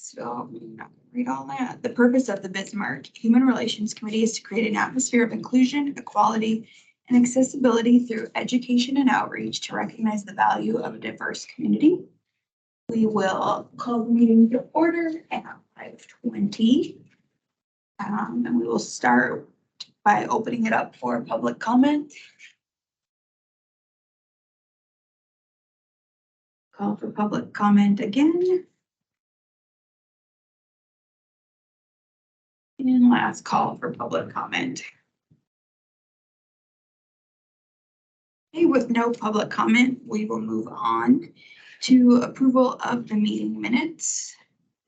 So I'm not gonna read all that. The purpose of the Bismarck Human Relations Committee is to create an atmosphere of inclusion, equality, and accessibility through education and outreach to recognize the value of a diverse community. We will call the meeting to order at 5:20. And we will start by opening it up for public comment. Call for public comment again. And last call for public comment. Okay, with no public comment, we will move on to approval of the meeting minutes.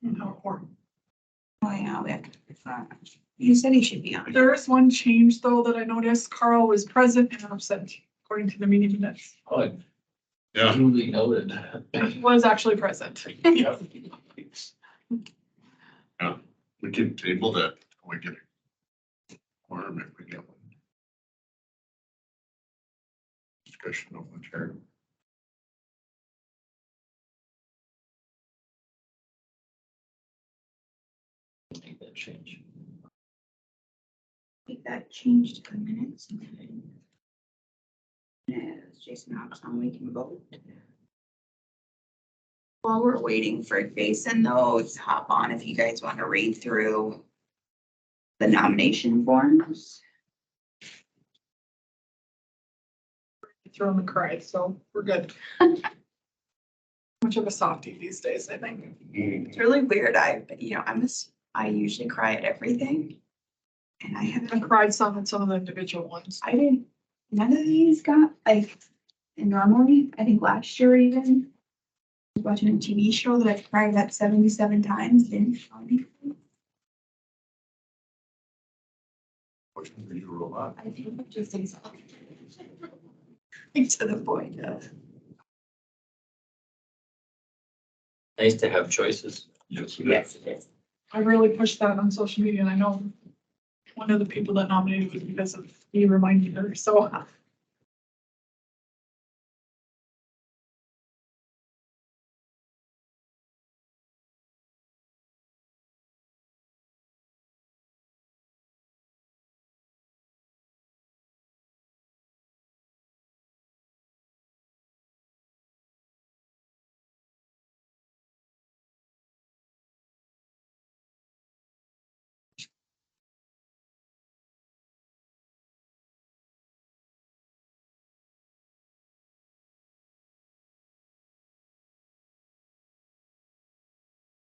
Oh yeah, we have to. You said he should be on. There is one change though that I noticed. Carl was present and absent according to the meeting minutes. Oh, Yeah. duly noted. He was actually present. Yeah. We can table that. We get a quorum if we get one. Discussion of the chair. Make that change. Make that change to the minutes. As Jason hops on, we can vote. While we're waiting for Jason though, just hop on if you guys want to read through the nomination forms. Threw him and cried, so we're good. Much of a softie these days, I think. It's really weird. I usually cry at everything. And I I haven't, cried some at some of the individual ones. I didn't, none of these got like, and normally, I think last year even, I was watching a TV show that I've cried at 77 times, didn't show anything. Which one do you roll out? I think it just is. To the point of. Nice to have choices. Yes. Yes, it is. I really pushed that on social media and I know one of the people that nominated was because of me reminding her, so.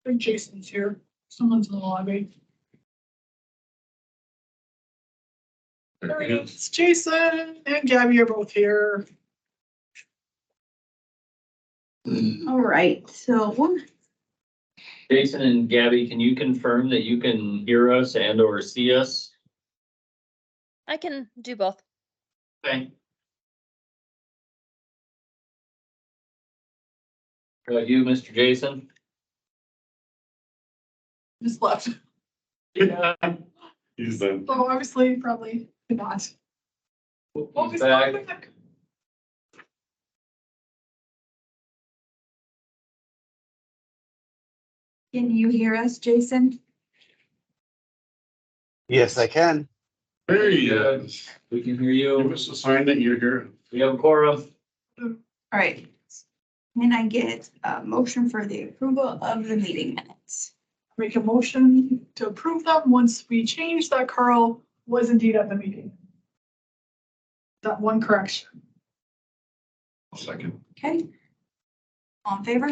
I think Jason's here. Someone's in the lobby. There he is. Jason and Gabby are both here. All right, so Jason and Gabby, can you confirm that you can hear us and or see us? I can do both. Okay. How about you, Mr. Jason? Just left. Yeah. He's the. So obviously, probably not. Oh, he's Back. coming back. can you hear us, Jason? Yes, I can. There he is. We can hear Give you. us a sign that you're here. We have a quorum. All right. Can I get a motion for the approval of the meeting minutes? Make a motion to approve them once we change that Carl was indeed at the meeting. That one correction. Second. Okay. All in favor?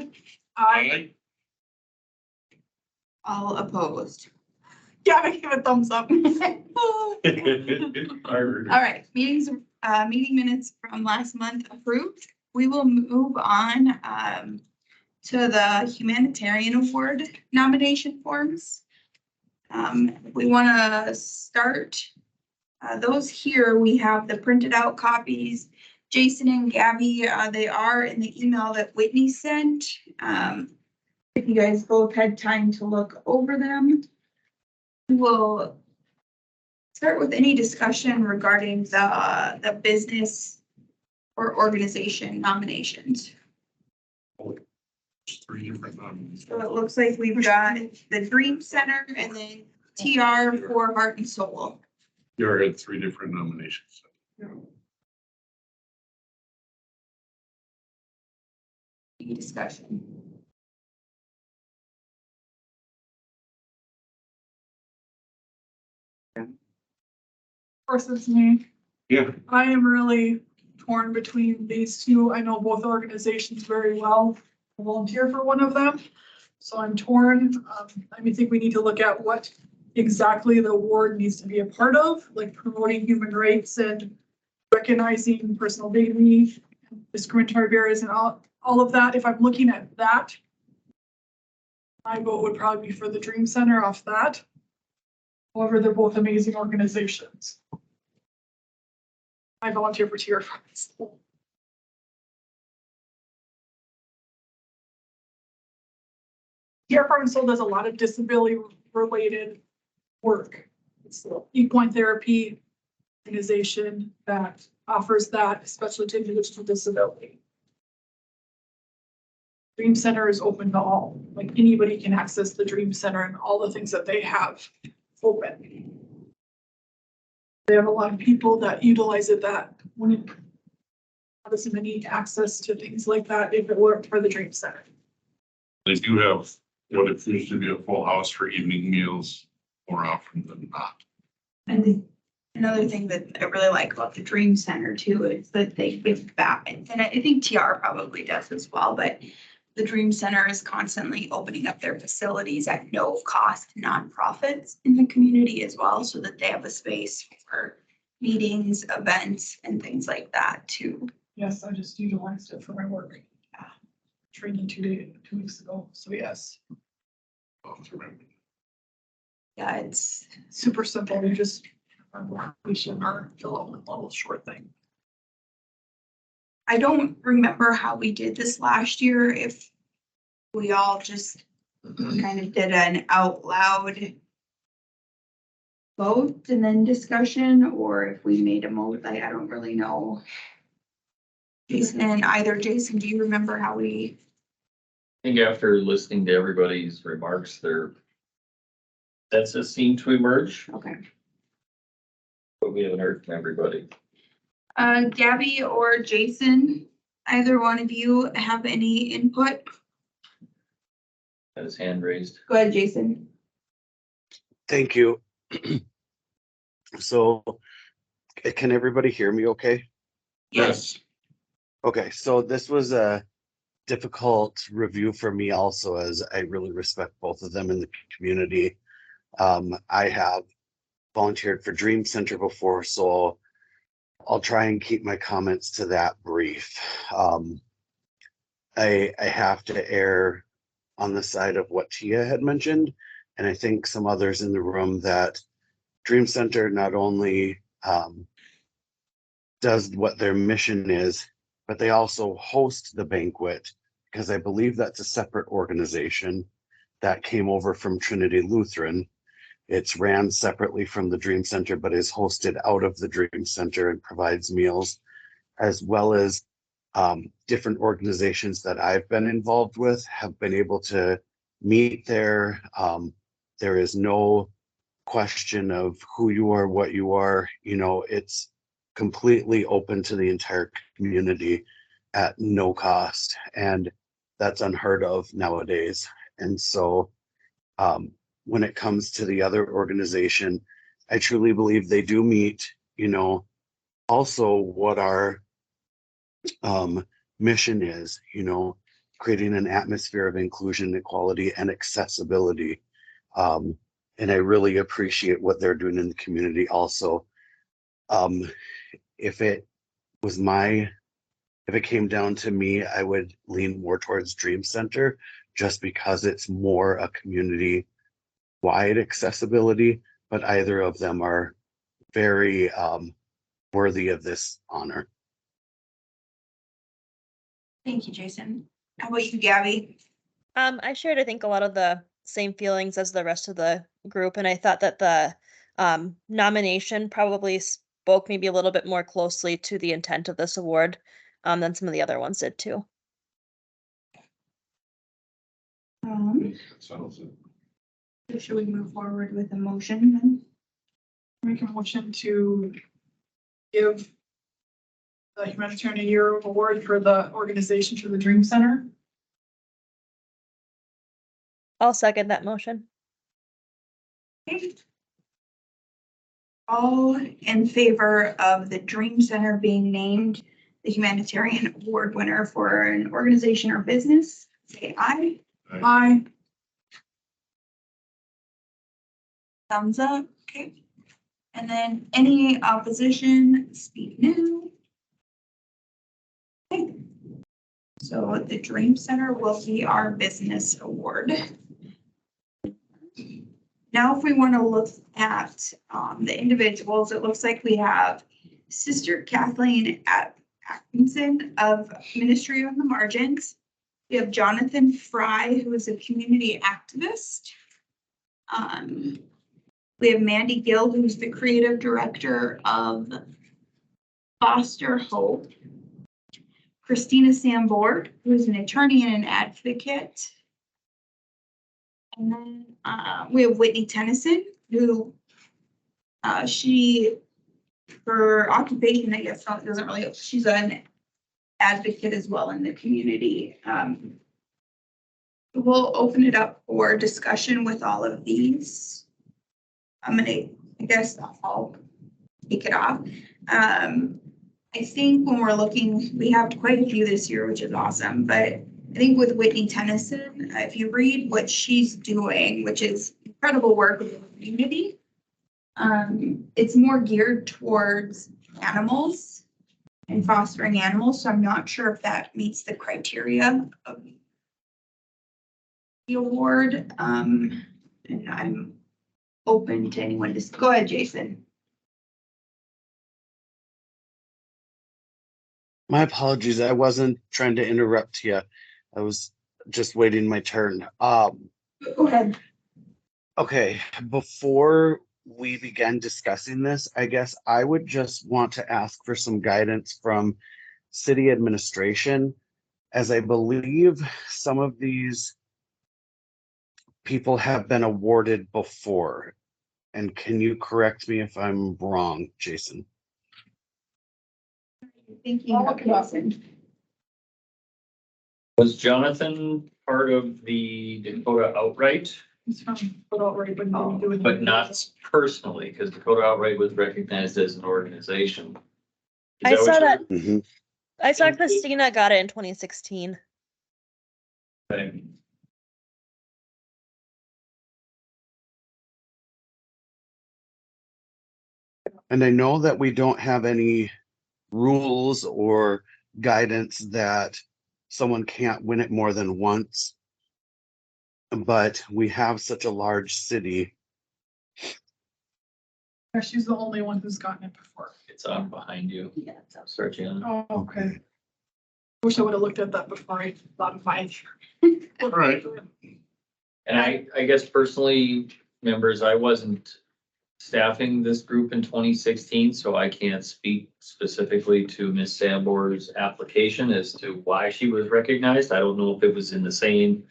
All opposed? Gabby gave a thumbs up. All right, meeting minutes from last month approved. We will move on to the humanitarian award nomination forms. We want to start those here. We have the printed out copies. Jason and Gabby, they are in the email that Whitney sent. If you guys both had time to look over them, we will start with any discussion regarding the business or organization nominations. Three different ones. So it looks like we've got the Dream Center and then TR for Heart and Soul. You already had three different nominations. Any discussion? Of course, it's me. Yeah. I am really torn between these two. I know both organizations very well. I volunteer for one of them. So I'm torn. I think we need to look at what exactly the award needs to be a part of, like promoting human rights and recognizing personal dignity, discriminatory barriers and all of that. If I'm looking at that, my vote would probably be for the Dream Center off that. However, they're both amazing organizations. I volunteer for TR Friends. TR Friends still does a lot of disability related work. It's the equine therapy organization that offers that, especially to individuals with disability. Dream Center is open to all, like anybody can access the Dream Center and all the things that they have open. They have a lot of people that utilize it that wouldn't have as many access to things like that if it weren't for the Dream Center. They do have what appears to be a full house for evening meals more often than not. And another thing that I really like about the Dream Center too is that they give back, and I think TR probably does as well, but the Dream Center is constantly opening up their facilities at no cost to nonprofits in the community as well, so that they have a space for meetings, events, and things like that too. Yes, I just utilized it for my work. Training 2 weeks ago, so yes. Yeah, it's Super simple, you just application or fill out one little short thing. I don't remember how we did this last year, if we all just kind of did an out loud vote and then discussion, or if we made a I don't really know. Jason, Jason, do you remember how we? I think after listening to everybody's remarks, that's a seem to emerge, Okay. but we haven't heard from everybody. Gabby or Jason, either one of you have any input? Had his hand raised. Go ahead, Jason. Thank you. So, can everybody hear me okay? Yes. Okay, so this was a difficult review for me also, as I really respect both of them in the community. I have volunteered for Dream Center before, so I'll try and keep my comments to that brief. I have to err on the side of what Tia had mentioned, and I think some others in the room, that Dream Center not only does what their mission is, but they also host the banquet, because I believe that's a separate organization that came over from Trinity Lutheran. It's ran separately from the Dream Center, but is hosted out of the Dream Center and provides meals, as well as different organizations that I've been involved with have been able to meet there. There is no question of who you are, what you are. It's completely open to the entire community at no cost, and that's unheard of nowadays. And so when it comes to the other organization, I truly believe they do meet, also what our mission is, creating an atmosphere of inclusion, equality, and accessibility. And I really appreciate what they're doing in the community also. If it came down to me, I would lean more towards Dream Center, just because it's more a community-wide accessibility, but either of them are very worthy of this honor. Thank you, Jason. How about you, Gabby? I shared, I think, a lot of the same feelings as the rest of the group, and I thought that the nomination probably spoke maybe a little bit more closely to the intent of this award than some of the other ones did too. Sounds it. Should we move forward with a motion then? Make a motion to give the humanitarian year award for the organization to the Dream Center. I'll second that motion. Okay. All in favor of the Dream Center being named the humanitarian award winner for an organization or business, say aye. Aye. Thumbs up, okay. And then any opposition, speak now. Okay. So the Dream Center will be our business award. Now, if we want to look at the individuals, it looks like we have Sister Kathleen Atkinson of Ministry on the Margins. We have Jonathan Fry, who is a community activist. We have Mandy Gill, who's the creative director of Foster Hope. Christina Sambord, who is an attorney and an advocate. And then we have Whitney Tennyson, who her occupation, I guess, doesn't really, she's an advocate as well in the community. We'll open it up for discussion with all of these. I guess I'll kick it off. I think when we're looking, we have quite a few this year, which is awesome, but I think with Whitney Tennyson, if you read what she's doing, which is incredible work with the community, it's more geared towards animals and fostering animals. So I'm not sure if that meets the criteria of the award. And I'm open to anyone to go ahead, Jason. My apologies. I wasn't trying to interrupt you. I was just waiting my turn. Go ahead. Okay, before we begin discussing this, I guess I would just want to ask for some guidance from city administration, as I believe some of these people have been awarded before. And can you correct me if I'm wrong, Jason? Thank you. Jason. Was Jonathan part of the Dakota Outright, It's from Put Out Right, but nothing to do with. but not personally, because Dakota Outright was recognized as an organization? Is I what saw you're- that. Mhm. I saw Christina got it in 2016. Okay. And I know that we don't have any rules or guidance that someone can't win it more than once. But we have such a large city. Yeah, she's the only one who's gotten it before. It's on behind you. Yeah, it's up. Searching on. Oh, okay. Wish I would have looked at that before I thought of mine. All right. And I guess personally, members, I wasn't staffing this group in 2016, so I can't speak specifically to Ms. Sambord's application as to why she was recognized. I don't know if it was in the same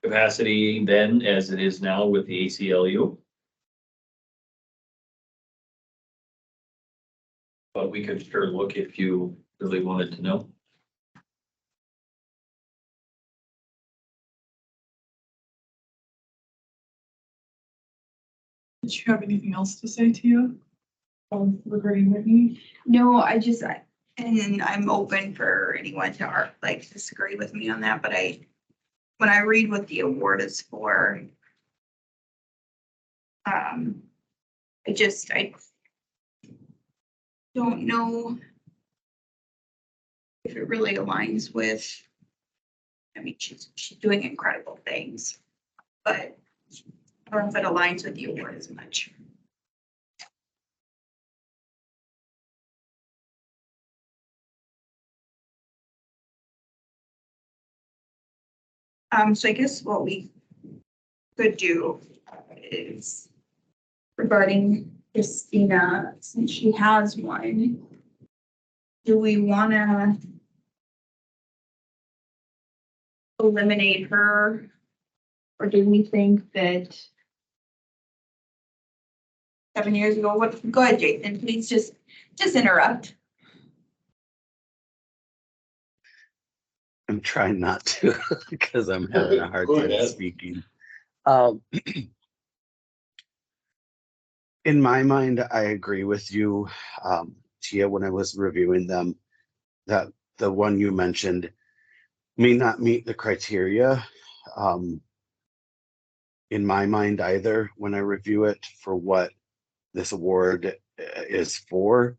capacity then as it is now with the ACLU. But we could sure look if you really wanted to know. Did you have anything else to say to you? Regarding Whitney? No, and I'm open for anyone to disagree with me on that, but when I read what the award is for, I don't know if it really aligns with, she's doing incredible things, but I don't know if it aligns with the award as much. So I guess what we could do is regarding Christina, since she has one, do we want to eliminate her Or did we think that 7 years ago, what, go ahead, Jason, please just interrupt. I'm trying not to because I'm having a hard Go time ahead. speaking. In my mind, I agree with you, Tia, when I was reviewing them, that the one you mentioned may not meet the criteria. In my mind either, when I review it for what this award is for.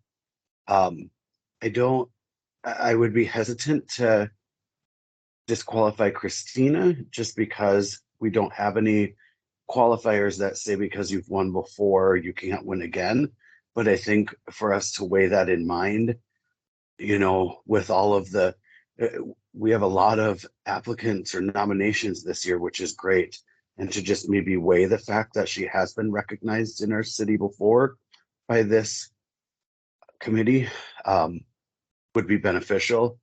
I don't, I would be hesitant to disqualify Christina just because we don't have any qualifiers that say because you've won before, you can't win again. But I think for us to weigh that in mind, you know, with all of the, we have a lot of applicants or nominations this year, which is great. And to just maybe weigh the fact that she has been recognized in our city before by this committee would be beneficial.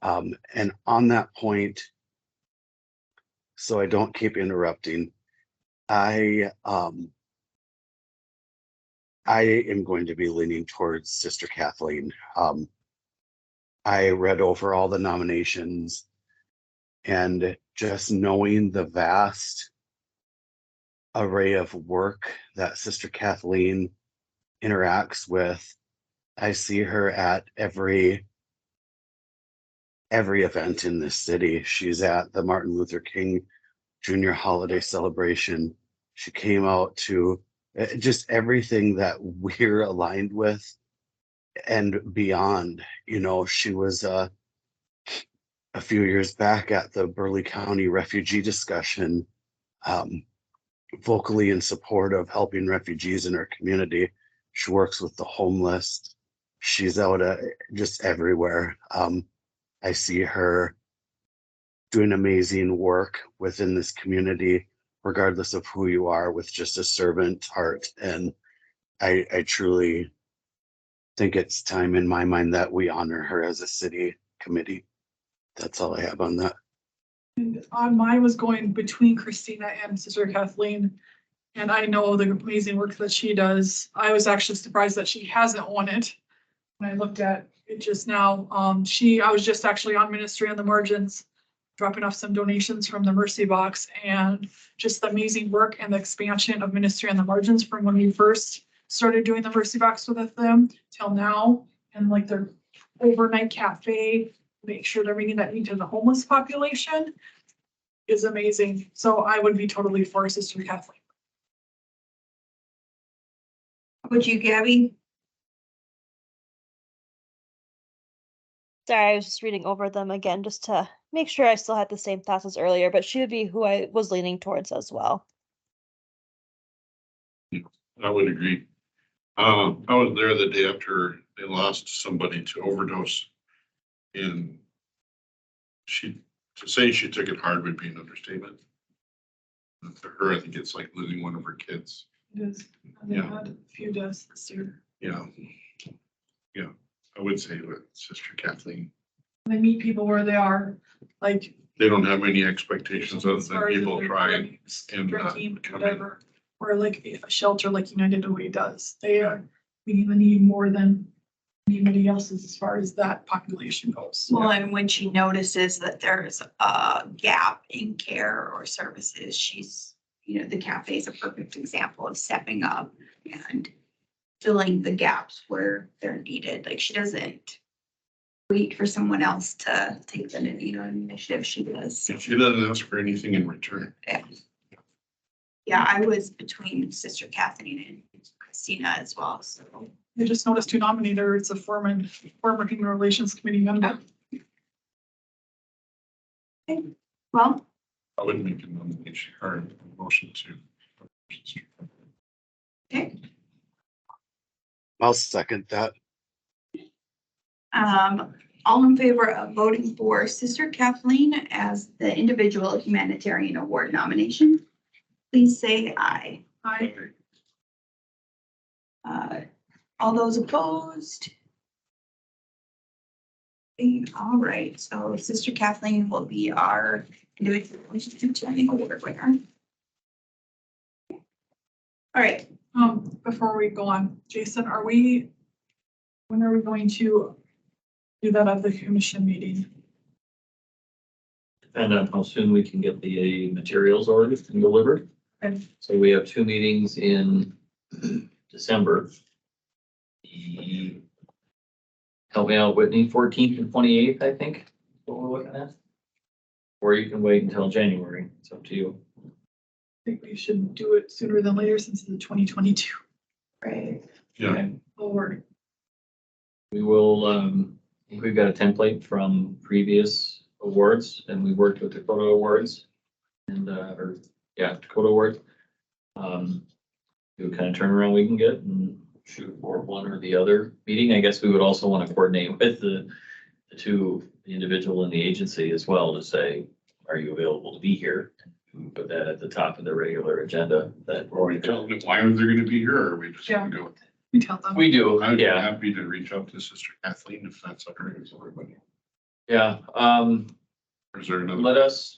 And on that point, so I don't keep interrupting, I am going to be leaning towards Sister Kathleen. I read over all the nominations and just knowing the vast array of work that Sister Kathleen interacts with, I see her at every event in this city. She's at the Martin Luther King Jr. holiday celebration. She came out to just everything that we're aligned with and beyond. You know, she was a few years back at the Burleigh County refugee discussion, vocally in support of helping refugees in her community. She works with the homeless. She's out just everywhere. I see her doing amazing work within this community, regardless of who you are, with just a servant heart. And I truly think it's time in my mind that we honor her as a city committee. That's all I have on that. And mine was going between Christina and Sister Kathleen. And I know the amazing work that she does. I was actually surprised that she hasn't won it. When I looked at it just now, I was just actually on Ministry on the Margins, dropping off some donations from the Mercy Box, and just the amazing work and the expansion of Ministry on the Margins from when we first started doing the Mercy Box with them till now, and like their overnight cafe, make sure they're meeting that need to the homeless population is amazing. So I would be totally for Sister Kathleen. How about you, Gabby? Sorry, I was just reading over them again just to make sure I still had the same thoughts as earlier, but she would be who I was leaning towards as well. I would agree. I was there the day after they lost somebody to overdose. And to say she took it hard would be an understatement. And to her, I think it's like losing one of her kids. It is. And they Yeah. had a few deaths this year. Yeah. Yeah, I would say with Sister Kathleen. They meet people where they are, like. They don't have any expectations other as than far as if people they're try driving, and, drinking, come in. whatever. Or like a shelter like United Way does. They are meeting the need more than anybody else's as far as that population goes. Well, and when she notices that there's a gap in care or services, she's, you know, the cafe is a perfect example of stepping up and filling the gaps where they're needed. Like she doesn't wait for someone else to take the, you know, initiative. She does. And she doesn't ask for anything in return. Yeah. Yeah, I was between Sister Kathleen and Christina as well, so. I just noticed who nominated her. It's a former Human Relations Committee member. Well, I would make a nomination or a motion to. okay. I'll second that. All in favor of voting for Sister Kathleen as the individual humanitarian award nomination, please say aye. All those opposed? Okay, all right, so Sister Kathleen will be our individual award winner. All right, Before we go on, Jason, when are we going to do that at the commission meeting? Depend on how soon we can get the materials ordered and delivered. And So we have 2 meetings in December. Help me out, Whitney, 14th and 28th, I think, is what we're looking at. Or you can wait until January, it's up to you. I think we should do it sooner than later since it's 2022. right. Yeah, Okay. Lord. We will, I think we've got a template from previous awards, and we worked with Dakota Awards. And, Dakota Awards. Do kind of turnaround we can get and shoot for one or the other meeting. I guess we would also want to coordinate with the two, the individual and the agency as well, to say, are you available to be here? We put that at the top of the regular agenda that. or we tell them why they're gonna be here, or we just gonna go. We tell them. We do, I'd be yeah, happy to reach out to Sister Kathleen if that's okay with everybody. yeah. Or is there another? Let us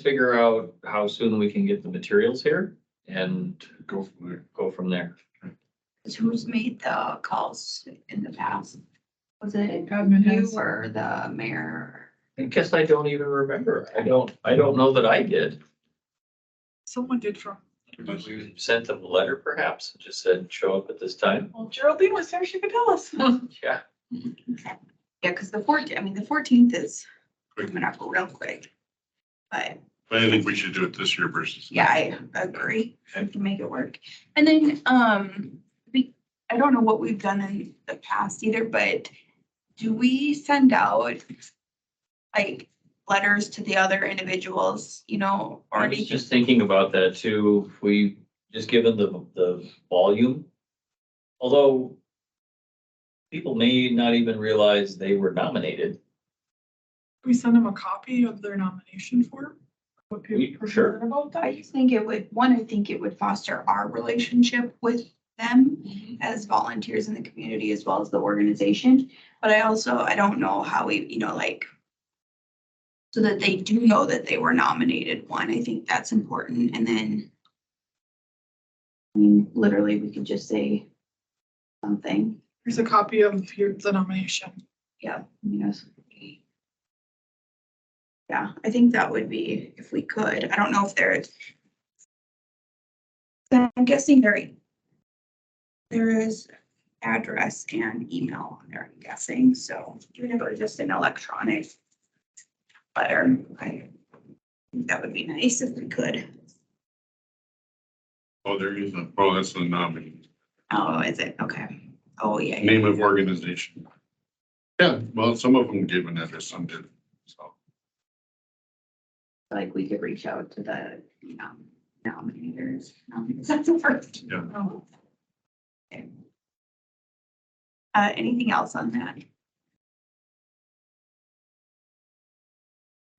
figure out how soon we can get the materials here and Go from there. go from there. Who's made the calls in the past? Was it Admin you has. or the mayor? I guess I don't even remember. I don't know that I did. Someone did from. We sent them a letter perhaps, just said, show up at this time. Well, Geraldine was there, she could tell us. Yeah. Yeah, because the 14th is coming up real quick. But But I think we should do it this year versus. yeah, I agree. We can make it work. And then, I don't know what we've done in the past either, but do we send out like letters to the other individuals, or I was anything? just thinking about that too. If we just given the volume. Although people may not even realize they were nominated. We send them a copy of their nomination form. What people Sure. heard about I that. just think I think it would foster our relationship with them as volunteers in the community as well as the organization. But I don't know how we, so that they do know that they were nominated one. I think that's important. And then, literally, we could just say something. Here's a copy of the nomination. Yeah. Yeah, I think that would be, if we could. I don't know if I'm guessing there is address and email on there, I'm guessing. So even if it was just an electronic letter, I think that would be nice if we could. Oh, that's the nominee. Oh, is it? Okay. Oh, yeah. Name of organization. Yeah, well, some of them gave an address, some didn't, so. Like we could reach out to the, nominators. That's the first. Yeah. Oh, Okay. Anything else on that?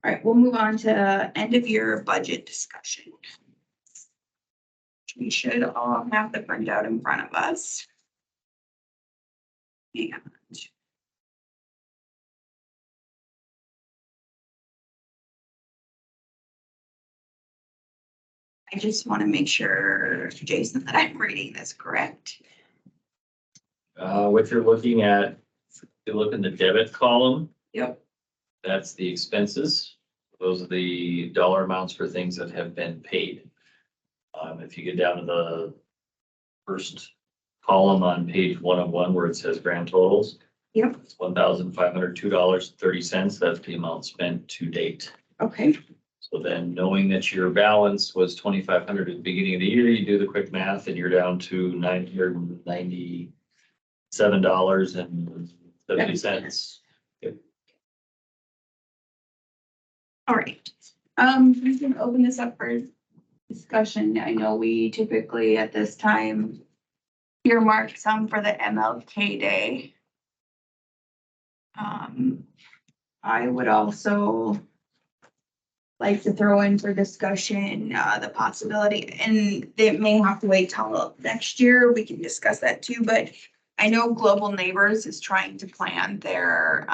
All right, we'll move on to end of year budget discussion. We should all have the printout in front of us. And I just want to make sure, Jason, that I'm reading this correct. What you're looking at, if you look in the debit column, Yep. that's the expenses. Those are the dollar amounts for things that have been paid. If you get down to the first column on page 101 where it says grand totals. Yep. It's $1,502.30. That's the amount spent to date. Okay. So then knowing that your balance was 2,500 at the beginning of the year, you do the quick math and you're down to $997.70. All right. We can open this up for discussion. I know we typically at this time earmark some for the MLK Day. I would also like to throw in for discussion, the possibility, and it may have to wait till next year. We can discuss that too, but I know Global Neighbors is trying to plan their,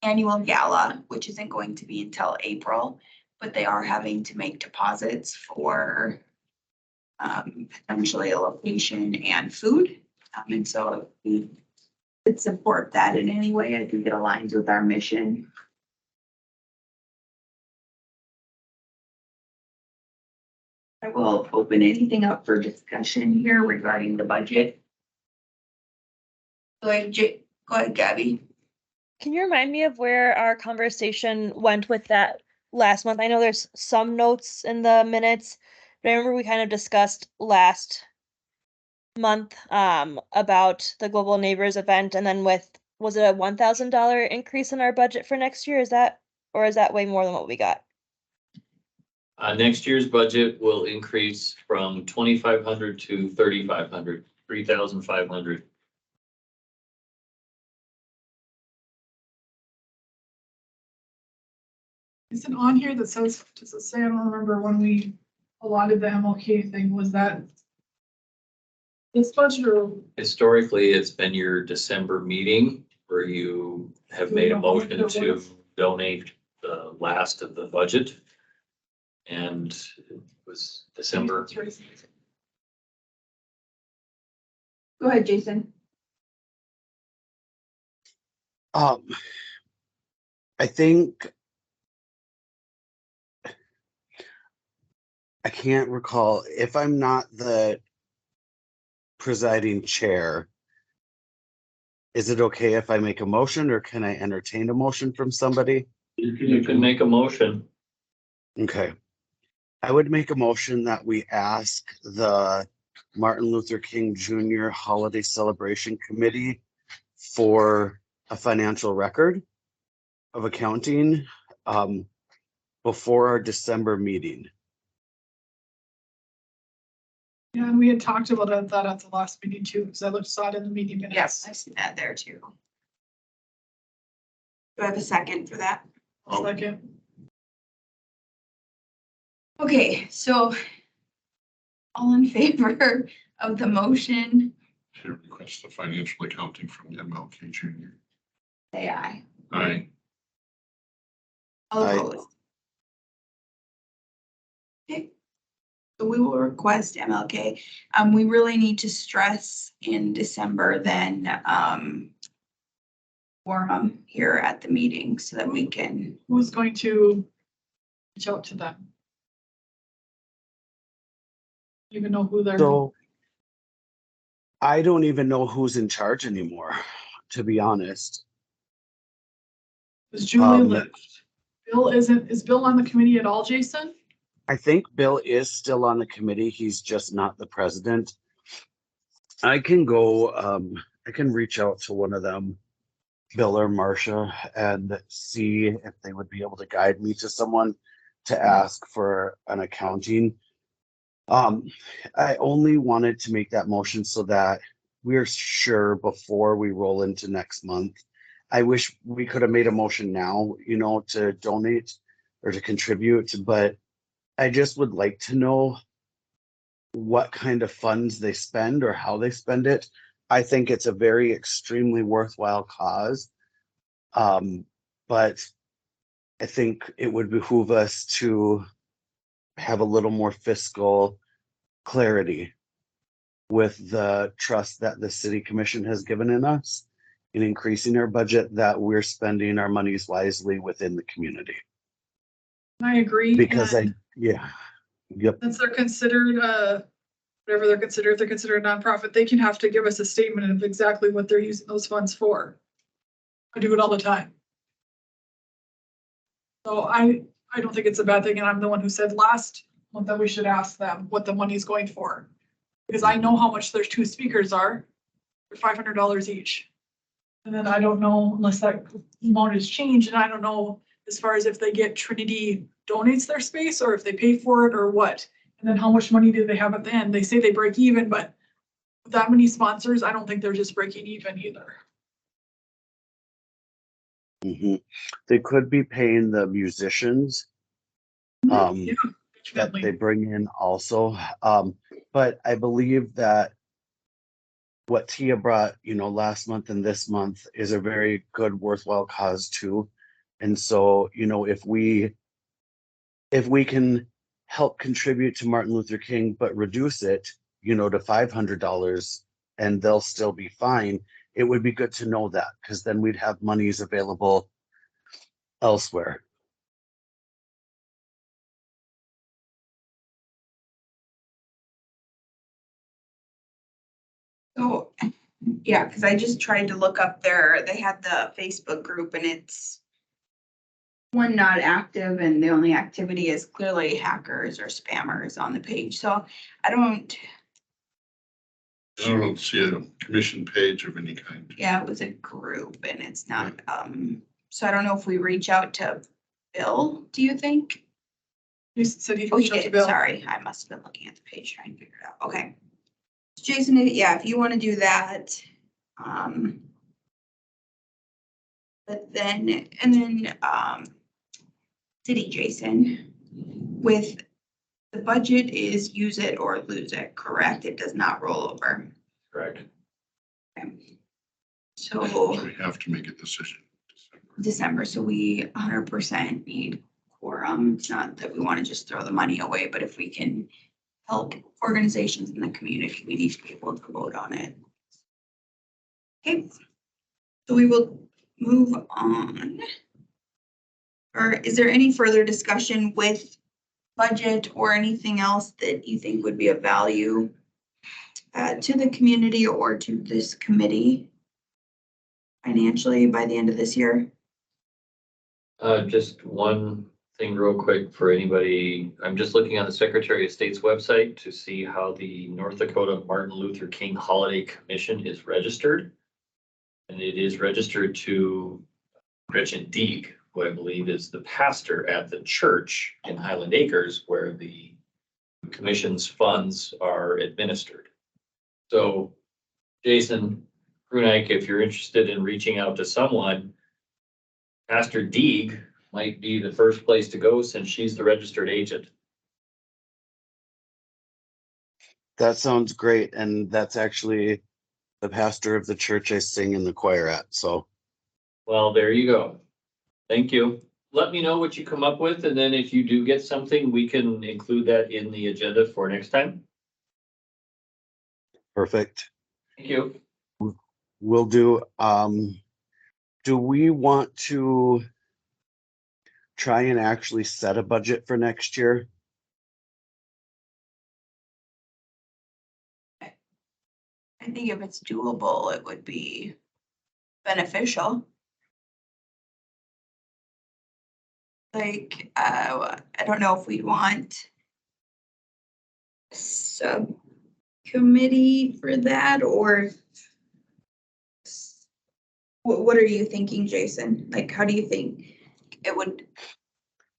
annual gala, which isn't going to be until April, but they are having to make deposits for potentially a location and food. And so if we could support that in any way, I think it aligns with our mission. I will open anything up for discussion here regarding the budget. Go ahead, Gabby. Can you remind me of where our conversation went with that last month? I know there's some notes in the minutes, but I remember we kind of discussed last month about the Global Neighbors event, and then was it a $1,000 increase in our budget for next year? Is that way more than what we got? Next year's budget will increase from 2,500 to 3,500, 3,500. Is it on here that says, does it say, I don't remember when we allotted the MLK thing, was that this budget or? Historically, it's been your December meeting where you have made a motion to donate the last of the budget. And it was December. Go ahead, Jason. I think I can't recall if I'm not the presiding chair. Is it okay if I make a motion, or can I entertain a motion from somebody? You can make a motion. Okay. I would make a motion that we ask the Martin Luther King Jr. Holiday Celebration Committee for a financial record of accounting before our December meeting. Yeah, and we had talked about that at the last meeting too, because I saw it in the meeting minutes. Yes, I see that there too. Do I have a second for that? Second. Okay, so all in favor of the motion, To request the financial accounting from MLK Jr. say aye. Aye. All Aye. opposed. Okay. So we will request MLK. We really need to stress in December then, quorum here at the meeting so that we can, Who's going to reach out to them? Even know who they're. So I don't even know who's in charge anymore, to be honest. Is Julie left? Bill is Bill on the committee at all, Jason? I think Bill is still on the committee. He's just not the president. I can go, I can reach out to one of them, Bill or Marcia, and see if they would be able to guide me to someone to ask for an accounting. I only wanted to make that motion so that we're sure before we roll into next month. I wish we could have made a motion now, to donate or to contribute, but I just would like to know what kind of funds they spend or how they spend it. I think it's a very extremely worthwhile cause. But I think it would behoove us to have a little more fiscal clarity with the trust that the city commission has given in us in increasing our budget, that we're spending our monies wisely within the community. I agree. Because and yep. since they're considered, whatever they're considered, if they're considered a nonprofit, they can have to give us a statement of exactly what they're using those funds for. I do it all the time. So I don't think it's a bad thing, and I'm the one who said last month that we should ask them what the money's going for. Because I know how much their two speakers are. They're $500 each. And then I don't know, unless that amount has changed, and I don't know as far as if they get Trinity donates their space or if they pay for it or what. And then how much money do they have at the end? They say they break even, but with that many sponsors, I don't think they're just breaking even either. Mhm. They could be paying the musicians Yeah, that they definitely. bring in also. But I believe that what Tia brought, last month and this month is a very good worthwhile cause too. And so, if we can help contribute to Martin Luther King, but reduce it, to $500 and they'll still be fine, it would be good to know that, because then we'd have monies available elsewhere. So, yeah, because I just tried to look up they had the Facebook group and it's one not active and the only activity is clearly hackers or spammers on the page. So I don't, I don't see a commission page of any kind. yeah, it was a group and it's not, so I don't know if we reach out to Bill, do you think? You said you Oh, reached you out to did, Bill. sorry, I must have been looking at the page trying to figure it out, okay. Jason, yeah, if you want to do that, but then, city, Jason, with the budget is use it or lose it, correct? It does not roll over. Correct. So We have to make a decision. December, so we 100% need quorum. It's not that we want to just throw the money away, but if we can help organizations in the community, we need to be able to vote on it. Okay, so we will move on. Or is there any further discussion with budget or anything else that you think would be of value to the community or to this committee financially by the end of this year? Just one thing real quick for anybody. I'm just looking on the Secretary of State's website to see how the North Dakota Martin Luther King Holiday Commission is registered. And it is registered to Gretchen Deeg, who I believe is the pastor at the church in Highland Acres where the commission's funds are administered. So Jason Brunike, if you're interested in reaching out to someone, Pastor Deeg might be the first place to go since she's the registered agent. That sounds great. And that's actually the pastor of the church I sing in the choir at. So Well, there you go. Thank you. Let me know what you come up with, and then if you do get something, we can include that in the agenda for next time. perfect. Thank you. Will do. Do we want to try and actually set a budget for next year? I think if it's doable, it would be beneficial. Like, I don't know if we want a subcommittee for that or what are you thinking, Jason? Like, how do you think it would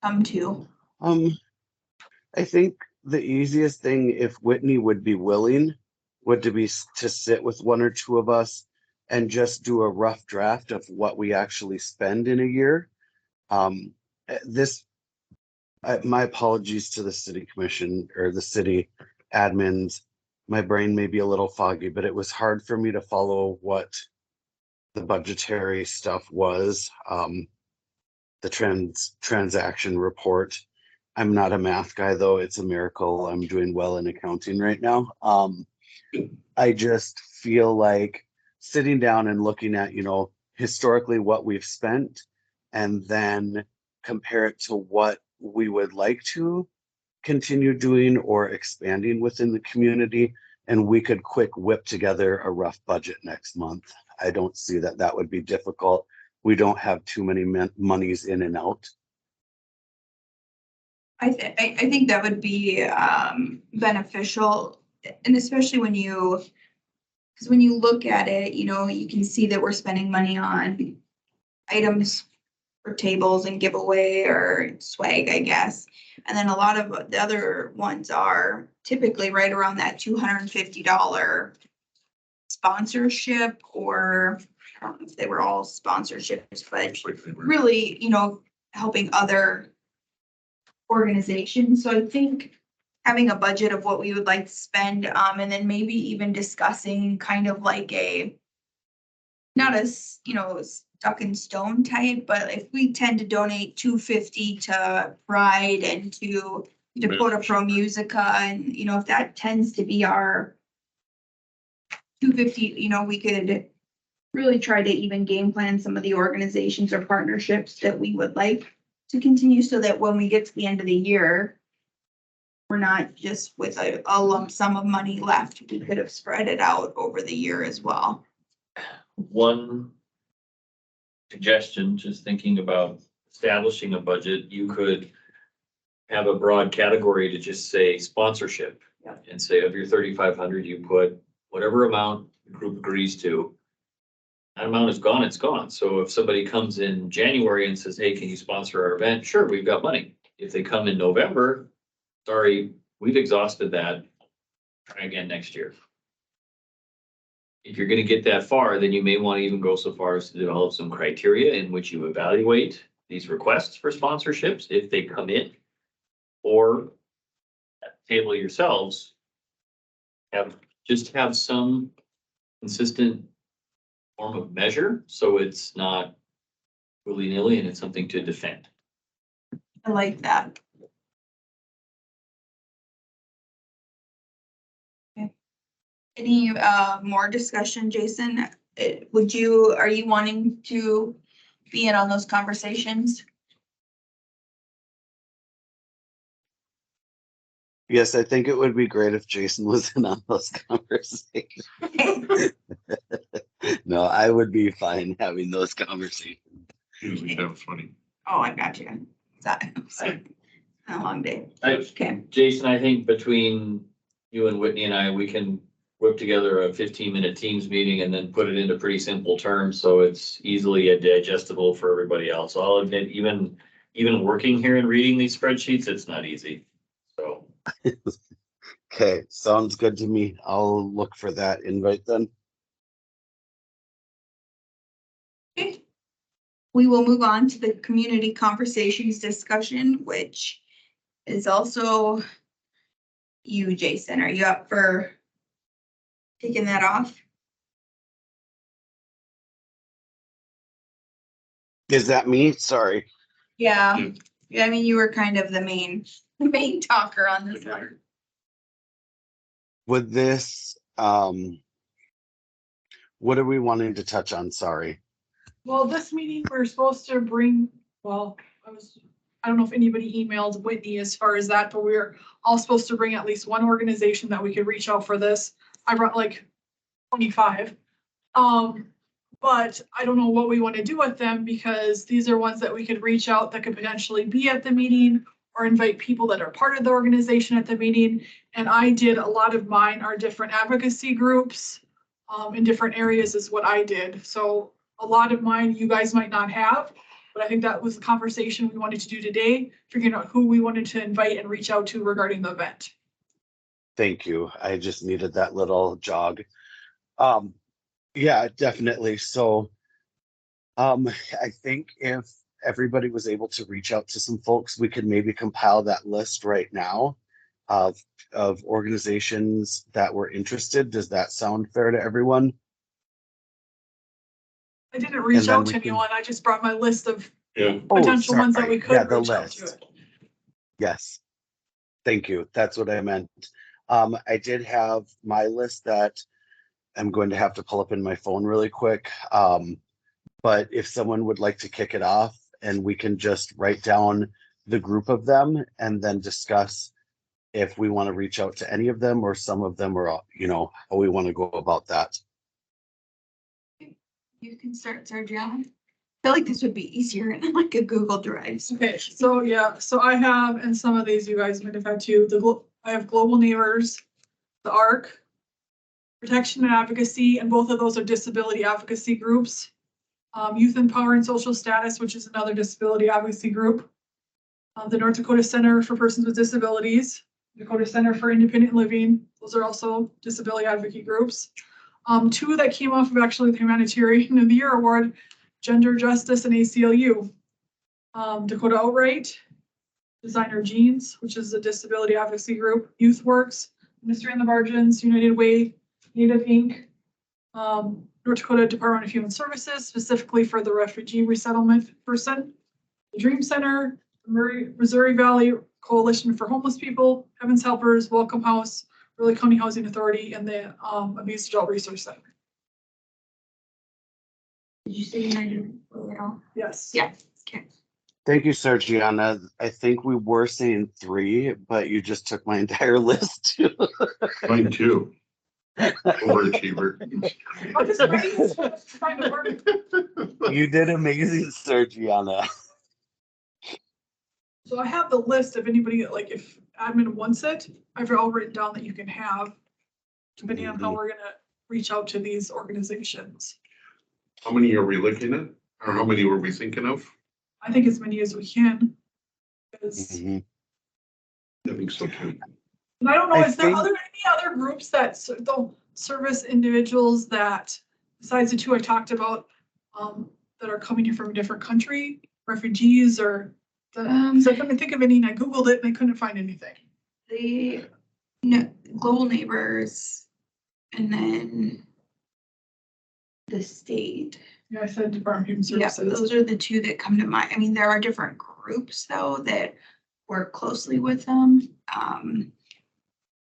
come to? I think the easiest thing, if Whitney would be willing, would to be to sit with one or two of us and just do a rough draft of what we actually spend in a year. My apologies to the city commission or the city admins. My brain may be a little foggy, but it was hard for me to follow what the budgetary stuff was. The transaction report. I'm not a math guy though. It's a miracle I'm doing well in accounting right now. I just feel like sitting down and looking at, historically what we've spent and then compare it to what we would like to continue doing or expanding within the community. And we could quick whip together a rough budget next month. I don't see that would be difficult. We don't have too many monies in and out. I think that would be beneficial, and especially because when you look at it, you can see that we're spending money on items for tables and giveaway or swag, I guess. And then a lot of the other ones are typically right around that $250 sponsorship, or I don't know if they were all sponsorships, but really, helping other organizations. So I think having a budget of what we would like to spend, and then maybe even discussing kind of like not as, stuck in stone type, but if we tend to donate $250 to Pride and to Dakota Pro Musica, and, if that tends to be our $250, we could really try to even game plan some of the organizations or partnerships that we would like to continue, so that when we get to the end of the year, we're not just with a lump sum of money left. We could have spread it out over the year as well. One suggestion, just thinking about establishing a budget, you could have a broad category to just say sponsorship. Yeah. And say of your 3,500, you put whatever amount the group agrees to. That amount is gone, it's gone. So if somebody comes in January and says, hey, can you sponsor our event? Sure, we've got money. If they come in November, sorry, we've exhausted that. Try again next year. If you're gonna get that far, then you may want to even go so far as to develop some criteria in which you evaluate these requests for sponsorships if they come in. Or at the table yourselves, have some consistent form of measure, so it's not willy-nilly and it's something to defend. I like that. Okay. Any more discussion, Jason? Are you wanting to be in on those conversations? Yes, I think it would be great if Jason was in on those conversations. No, I would be fine having those conversations. Usually that was funny. Oh, I got you. It's been a long day. Okay. Jason, I think between you and Whitney and I, we can whip together a 15-minute Teams meeting and then put it into pretty simple terms, so it's easily digestible for everybody else. I'll admit, even working here and reading these spreadsheets, it's not easy, so. Okay, sounds good to me. I'll look for that invite then. Okay. We will move on to the community conversations discussion, which is also you, Jason. Are you up for taking that off? Is that me? Sorry. Yeah. Yeah, I mean, you were kind of the main talker on this one. With this, what are we wanting to touch on? Sorry. Well, this meeting, we're supposed to bring, I don't know if anybody emailed Whitney as far as that, but we're all supposed to bring at least one organization that we could reach out for this. I brought like 25. But I don't know what we want to do with them, because these are ones that we could reach out that could potentially be at the meeting or invite people that are part of the organization at the meeting. And I did a lot of mine are different advocacy groups in different areas is what I did. So a lot of mine you guys might not have, but I think that was the conversation we wanted to do today, figuring out who we wanted to invite and reach out to regarding the event. Thank you. I just needed that little jog. Yeah, definitely. So, I think if everybody was able to reach out to some folks, we could maybe compile that list right now of organizations that were interested. Does that sound fair to everyone? I didn't reach And then out we to can- anyone. I just brought my list of Yeah, potential ones that we sorry. Yeah, could the reach out to. list. Yes. Thank you. That's what I meant. I did have my list that I'm going to have to pull up in my phone really quick. But if someone would like to kick it off, and we can just write down the group of them and then discuss if we want to reach out to any of them or some of them, or, how we want to go about that. You can start, Sergio. I feel like this would be easier in like a Google Drive. Okay, so yeah, so I have, and some of these you guys might have had too, I have Global Neighbors, the ARC, Protection and Advocacy, and both of those are disability advocacy groups. Youth and Power and Social Status, which is another disability advocacy group. The North Dakota Center for Persons with Disabilities, Dakota Center for Independent Living, those are also disability advocacy groups. Two that came off of actually the Humanitarian of the Year Award, Gender Justice and ACLU. Dakota Outright, Designer Jeans, which is a disability advocacy group, Youth Works, Mystery on the Margins, United Way, Native Inc., North Dakota Department of Human Services, specifically for the refugee resettlement person, the Dream Center, Missouri Valley Coalition for Homeless People, Heaven's Helpers, Welcome House, Burley County Housing Authority, and the Abuse Adult Resource Center. Did you say United Way at all? Yes. Yeah, okay. Thank you, Sergiana. I think we were saying 3, but you just took my entire list. Mine too. Overachiever. I'm just trying to work. You did amazing, Sergiana. So I have the list of anybody, like if admin wants it, I've all written down that you can have, depending on how we're gonna reach out to these organizations. How many are we looking at? Or how many were we thinking of? I think as many as we can. Because, Mhm. I think so too. and I don't know, I is there think- any other groups that don't service individuals that, besides the 2 I talked about, that are coming here from a different country, refugees or the, so I couldn't think of any and I Googled it and I couldn't find anything. The Global Neighbors and then the state. Yeah, I said Department of Human Yeah, Services. those are the 2 that come to mind. I mean, there are different groups though that work closely with them.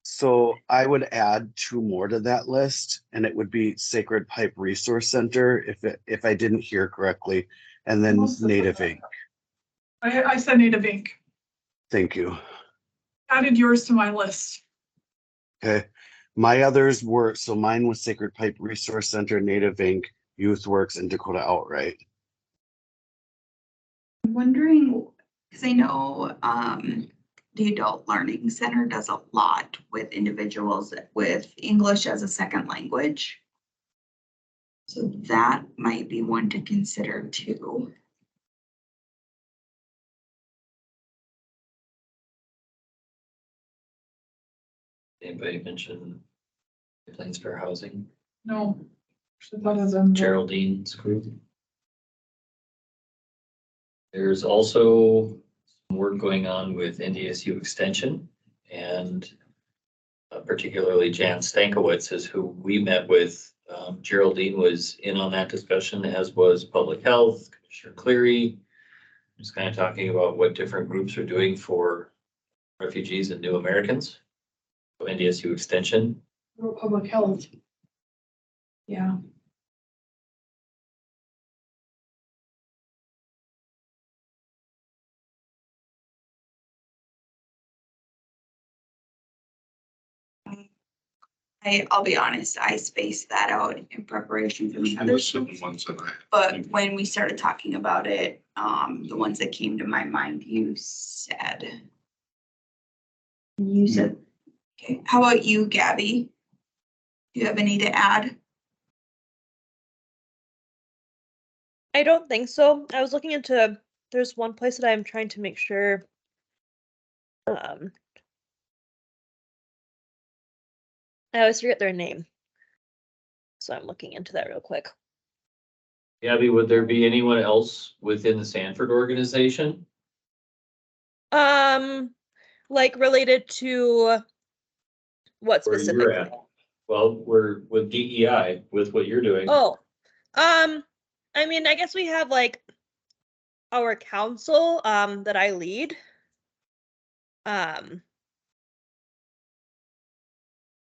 So I would add 2 more to that list, and it would be Sacred Pipe Resource Center, if I didn't hear correctly, and then Most of Native them. Inc. I said Native Inc. Thank you. Added yours to my list. Okay. My others were, so mine was Sacred Pipe Resource Center, Native Inc., Youth Works, and Dakota Outright. I'm wondering, because I know the Adult Learning Center does a lot with individuals with English as a second language. So that might be one to consider too. Anybody mention Plains Fair Housing, No. Should that as in- Geraldine's group? There's also some work going on with NDSU Extension and particularly Jan Stankiewicz is who we met with. Geraldine was in on that discussion, as was Public Health, Commissioner Cleary. Just kind of talking about what different groups are doing for refugees and new Americans. So NDSU Extension. Public Health. Yeah. I'll be honest, I spaced that out in preparation for the Just other listed the stuff. ones that I. But when we started talking about it, the ones that came to my mind, you said. Okay, how about you, Gabby? Do you have any to add? I don't think so. I was looking into, there's one place that I'm trying to make sure. I always forget their name. So I'm looking into that real quick. Gabby, would there be anyone else within the Sanford organization? Like related to what Where you're specifically? at? Well, we're with DEI, with what you're doing. Oh, I mean, I guess we have like our council, that I lead.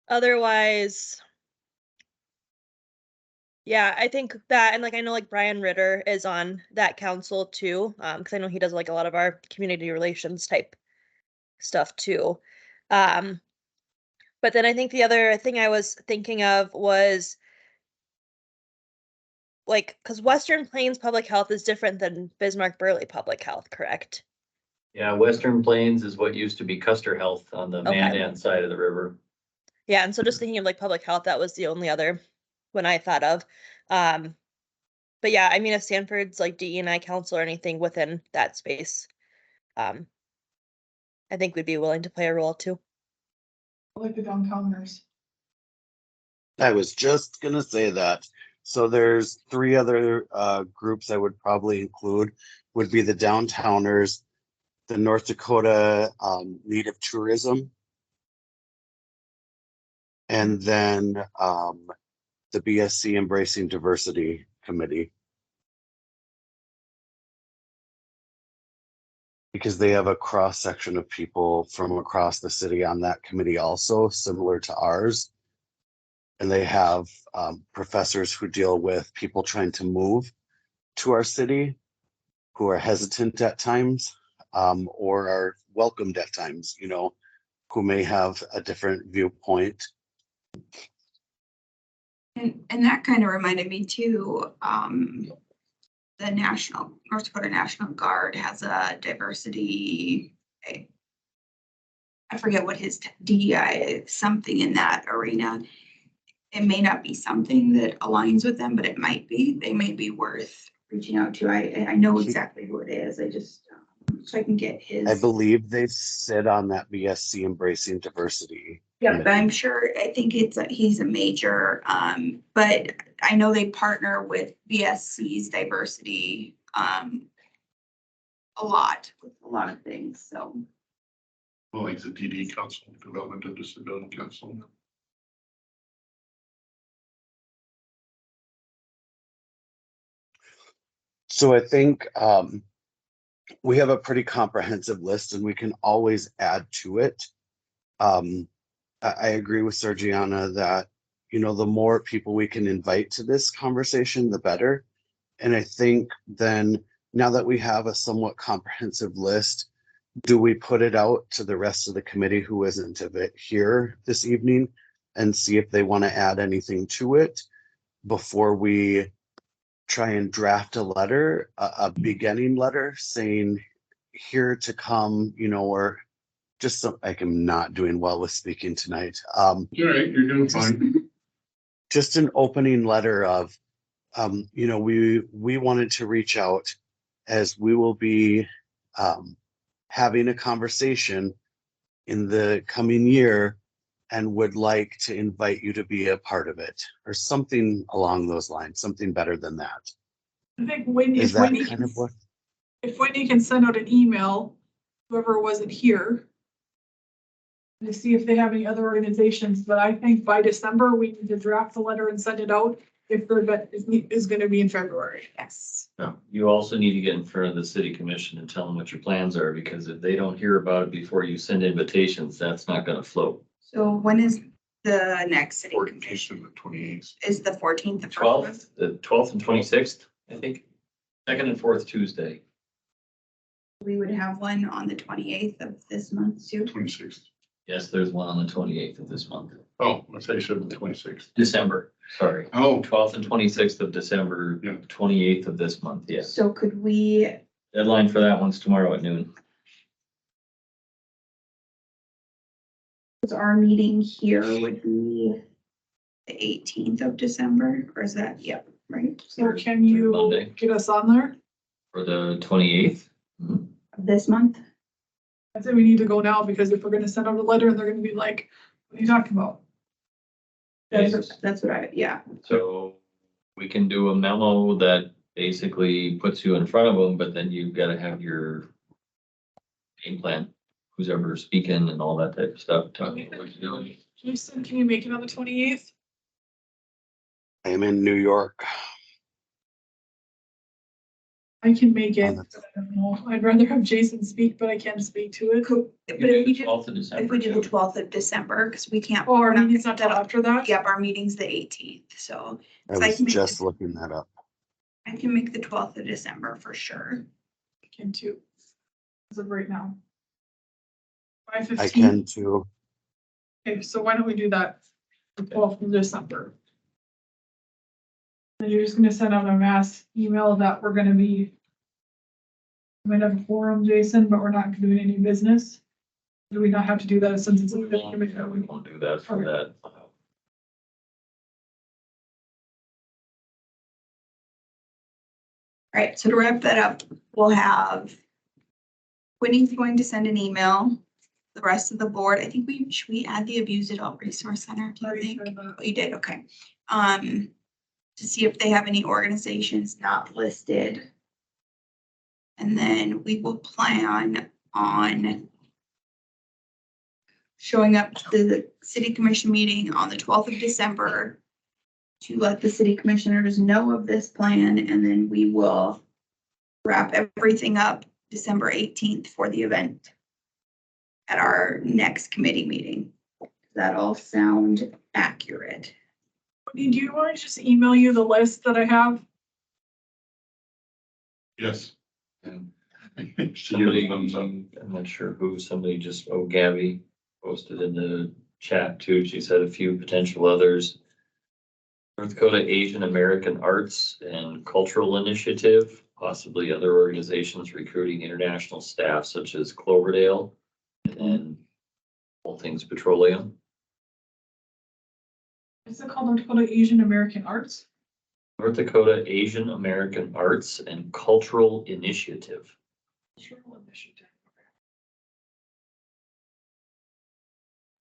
Otherwise, yeah, I think that, and like, I know like Brian Ritter is on that council too, because I know he does like a lot of our community relations type stuff too. But then I think the other thing I was thinking of was like, because Western Plains Public Health is different than Bismarck Burley Public Health, correct? Yeah, Western Plains is what used to be Custer Health on the Okay. Mandan side of the river. Yeah, and so just thinking of like public health, that was the only other one I thought of. But yeah, I mean, if Sanford's like DE&I council or anything within that space, I think we'd be willing to play a role too. I like the downtowners. I was just gonna say that. So there's 3 other groups I would probably include, would be the Downtowners, the North Dakota Native Tourism. And then the BSC Embracing Diversity Committee. Because they have a cross section of people from across the city on that committee also, similar to ours. And they have professors who deal with people trying to move to our city, who are hesitant at times, or are welcomed at times, you know, who may have a different viewpoint. And that kind of reminded me too, the North Dakota National Guard has a diversity. I forget what his DEI is, something in that arena. It may not be something that aligns with them, but it might be. They may be worth reaching out to. I know exactly who it is. I just, so I can get his. I believe they sit on that BSC Embracing Diversity. Yeah, but I'm sure, I think he's a major, but I know they partner with BSC's diversity, a lot, with a lot of things, so. Well, like the DD Council, Development and Disability Council. So I think we have a pretty comprehensive list and we can always add to it. I agree with Sergiana that, you know, the more people we can invite to this conversation, the better. And I think then now that we have a somewhat comprehensive list, do we put it out to the rest of the committee who isn't of it here this evening and see if they want to add anything to it before we try and draft a letter, a beginning letter saying here to come, you know, or just some, like, I'm not doing well with speaking tonight. You're right, you're doing fine. Just an opening letter of, you know, we wanted to reach out as we will be having a conversation in the coming year and would like to invite you to be a part of it, or something along those lines, something better than that. I think Wendy, Is if that Wendy kind can, of what? if Wendy can send out an email, whoever wasn't here, to see if they have any other organizations, but I think by December, we need to draft the letter and send it out if their event is gonna be in February. Yes. No, you also need to get in front of the city commission and tell them what your plans are, because if they don't hear about it before you send invitations, that's not gonna float. So when is the next city commission? The 28th. Is the 14th? The 12th and 26th, I think, second and fourth Tuesday. We would have one on the 28th of this month too. 26th. Yes, there's one on the 28th of this month, Oh, I thought you said the 26th. December, sorry. Oh, 12th and 26th of December, Yeah. 28th of this month, yes. So could we, Deadline for that one's tomorrow at noon. our meeting here would be the 18th of December, or is that, yep, right? So can you Monday. get us on there? For the 28th. Of this month? I say we need to go now, because if we're gonna send out a letter and they're gonna be like, what are you talking about? That's what I, yeah. So we can do a memo that basically puts you in front of them, but then you've got to have your game plan, who's ever speaking and all that type of stuff. Tell me what you're doing. Jason, can you make it on the 28th? I am in New York. I can make it, On the- but I don't know. I'd rather have Jason speak, but I can't speak to it. Cool. But You if do we the do, 12th of if December we do the too. 12th of December, because we can't. Oh, our we're not meeting's not till gonna- after that? Yep, our meeting's the 18th, so I So I was can make just it- looking that up. I can make the 12th of December for sure. I can too. As of right now. I 5:15. can too. Okay, so why don't we do that? The 12th of December. And you're just gonna send out a mass email that we're gonna be. We might have a forum, Jason, but we're not doing any business. Do we not have to do that since it's? We won't do that for that. All right, so to wrap that up, we'll have Whitney's going to send an email. The rest of the board, I think should we add the Abuse Adult Resource Center, do you think? Oh, you did, okay. To see if they have any organizations not listed. And then we will plan on showing up to the city commission meeting on the 12th of December to let the city commissioners know of this plan, and then we will wrap everything up December 18th for the event at our next committee meeting. Does that all sound accurate? Do you want to just email you the list that I have? Yes. And She Somebody, gives them some. I'm not sure who, somebody just, Gabby posted in the chat too. She said a few potential others. North Dakota Asian American Arts and Cultural Initiative, possibly other organizations recruiting international staff such as Cloverdale and then All Things Petroleum. Is it called North Dakota Asian American Arts? North Dakota Asian American Arts and Cultural Initiative. Cultural Initiative.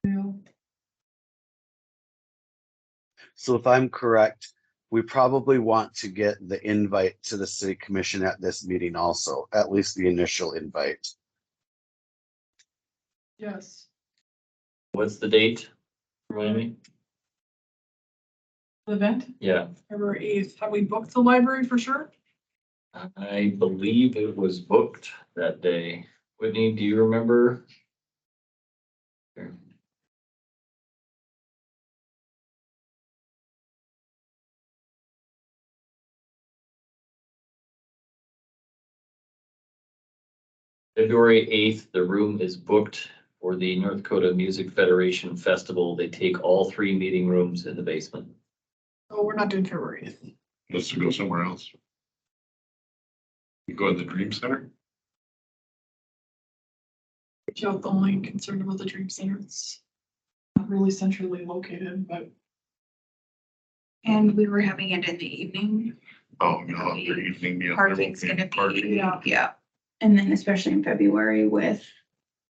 Yeah. So if I'm correct, we probably want to get the invite to the city commission at this meeting also, at least the initial invite. Yes. What's the date? Remind me? The event, Yeah, February 8th. Have we booked the library for sure? I believe it was booked that day. Whitney, do you remember? Here. February 8th, the room is booked for the North Dakota Music Federation Festival. They take all 3 meeting rooms in the basement. Oh, we're not doing February 8th. Let's go somewhere else. You go to the Dream Center? Yeah, the only concern about the Dream Center, it's not really centrally located, but And we were having it in the evening. Oh, no, your evening meal. Parking's gonna be, Yeah. yeah. And then especially in February with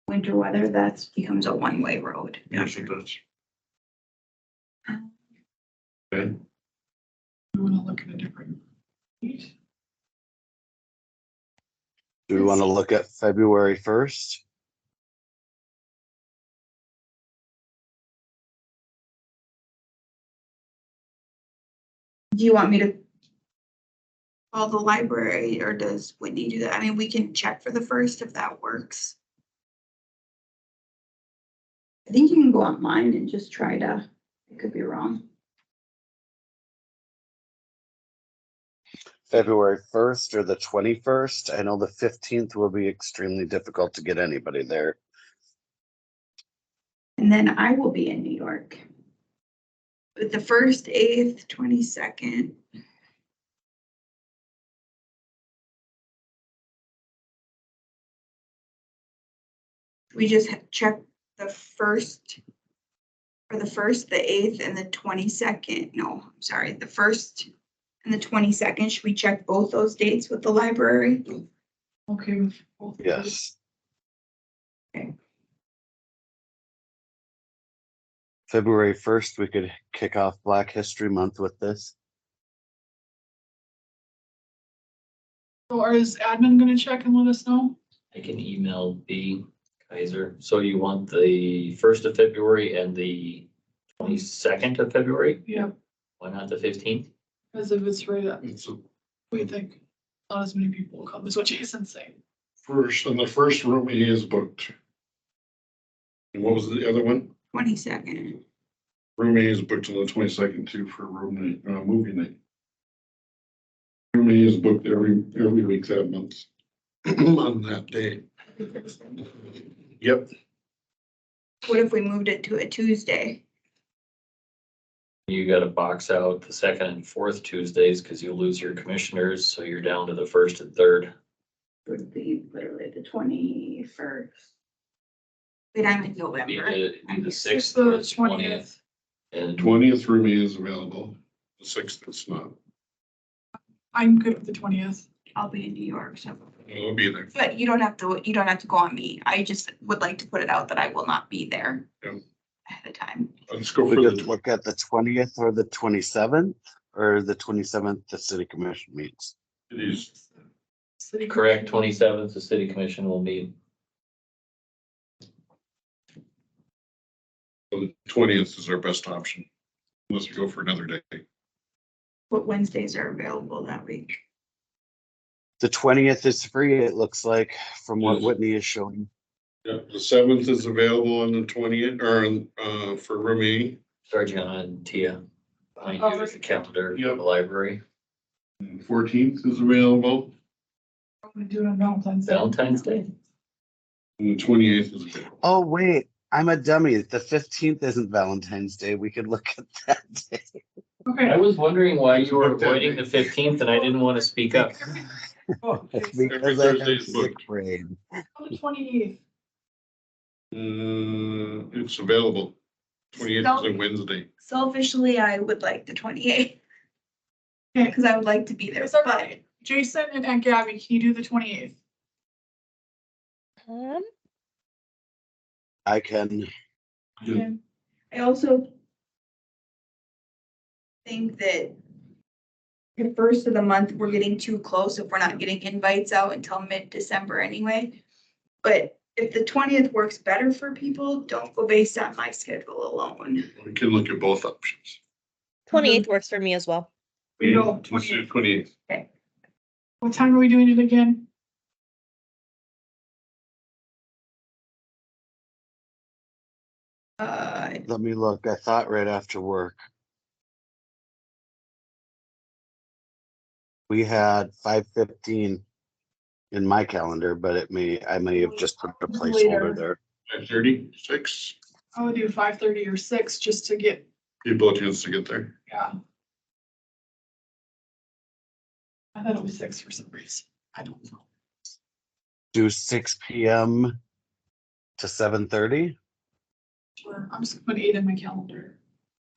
winter weather, that's becomes a one-way road. Yes, it does. Okay, we want to look at a different date. Do we want to look at February 1st? Do you want me to call the library or does Whitney do that? I mean, we can check for the first if that works. I think you can go online and just try to, I could be wrong. February 1st or the 21st? I know the 15th will be extremely difficult to get anybody there. And then I will be in New York. With the 1st, 8th, 22nd. We just check the first. For the 1st, the 8th, and the 22nd. No, I'm sorry, the 1st and the 22nd. Should we check both those dates with the library? Okay. With both of those. Yes. Okay. February 1st, we could kick off Black History Month with this. So is admin gonna check and let us know? I can email B. Kaiser. So you want the 1st of February and the 22nd of February? Yeah, Why not the 15th? because if it's right at, it's the we think not as many people will come, is what Jason's saying. first, and the first room he is booked. And what was the other one? 22nd. Room A is booked on the 22nd too for room night, movie night. Room A is booked every week that month. On that day. Yep, What if we moved it to a Tuesday? You gotta box out the 2nd and 4th Tuesdays because you lose your commissioners, so you're down to the 1st and 3rd. Would be literally the 21st. Wait, I'm in Be November. the It's 6th the or the 20th. 20th. And 20th room A is available, the 6th it's not. I'm good with the 20th. I'll be in New York, so. It'll be there. But you don't have to go on me. I just would like to put it out that I will not be there. Yeah. Ahead of time. Let's go We for could the, look at the 20th or the 27th, or the 27th, the city commission meets. it is, City correct, Commission. 27th, the city commission will meet. So the 20th is our best option, unless we go for another day. What Wednesdays are available that week? The 20th is free, it looks like, from what Yes. Whitney is showing. Yeah, the 7th is available on the 20th, or, for room E. Georgiana and Tia behind Oh, you is the calendar, for Yep. the library. 14th is available, I'm gonna do it on Valentine's Day. Valentine's Day. and the 28th is available. Oh, wait, I'm a dummy. The 15th isn't Valentine's Day. We could look at that day. I Okay. was wondering why you were Booked that avoiding day. the 15th and I didn't want to speak up. Oh, It's okay, so because I have Thursday's sick booked. brain. the 28th. It's available. 28th is a Wednesday. Selfishly, I would like the 28th. Okay. Because I would like to be there, Is that but right? Jason and Aunt Gabby, can you do the 28th? I can, Yeah. I also think that the first of the month, we're getting too close if we're not getting invites out until mid-December anyway. But if the 20th works better for people, don't go based on my schedule alone. We can look at both options. 28th works for me as well. We go Let's do 28th. 28th. What time are we doing it again? let me look. I thought right after work. We had 5:15 in my calendar, but I may have just put a placeholder there. 5:30, 6, I would do 5:30 or 6 just to get, people a chance to get there. yeah. I thought it was 6 for some reason. I don't know. Do 6 PM to 7:30? Sure. I'm just gonna put 8 in my calendar.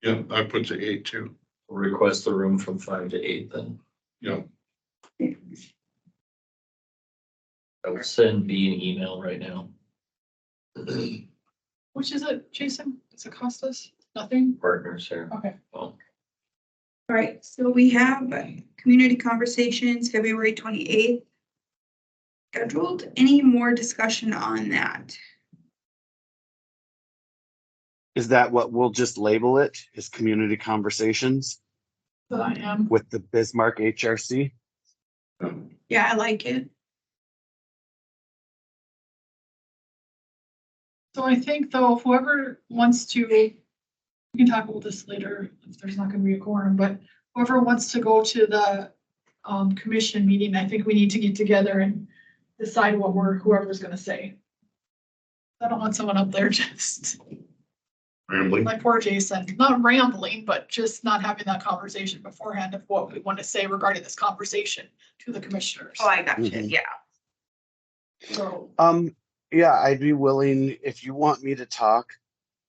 Yeah, I put the 8 too. Request the room from 5 to 8 then. Yeah, I will send B an email right now. Which is it, Jason? Does it cost us nothing? Partners here. Okay. Well, All right, so we have community conversations, February 28th. Scheduled. Any more discussion on that? Is that what we'll just label it? Is community conversations That I am. with the Bismarck HRC? Yeah, I like it. So I think though, whoever wants to, we can talk about this later if there's not gonna be a quorum, but whoever wants to go to the commission meeting, I think we need to get together and decide what whoever's gonna say. I don't want someone up there just rambling. like poor Jason, not rambling, but just not having that conversation beforehand of what we want to say regarding this conversation to the commissioners. Oh, I got you, Mhm. yeah. So, Yeah, I'd be willing, if you want me to talk,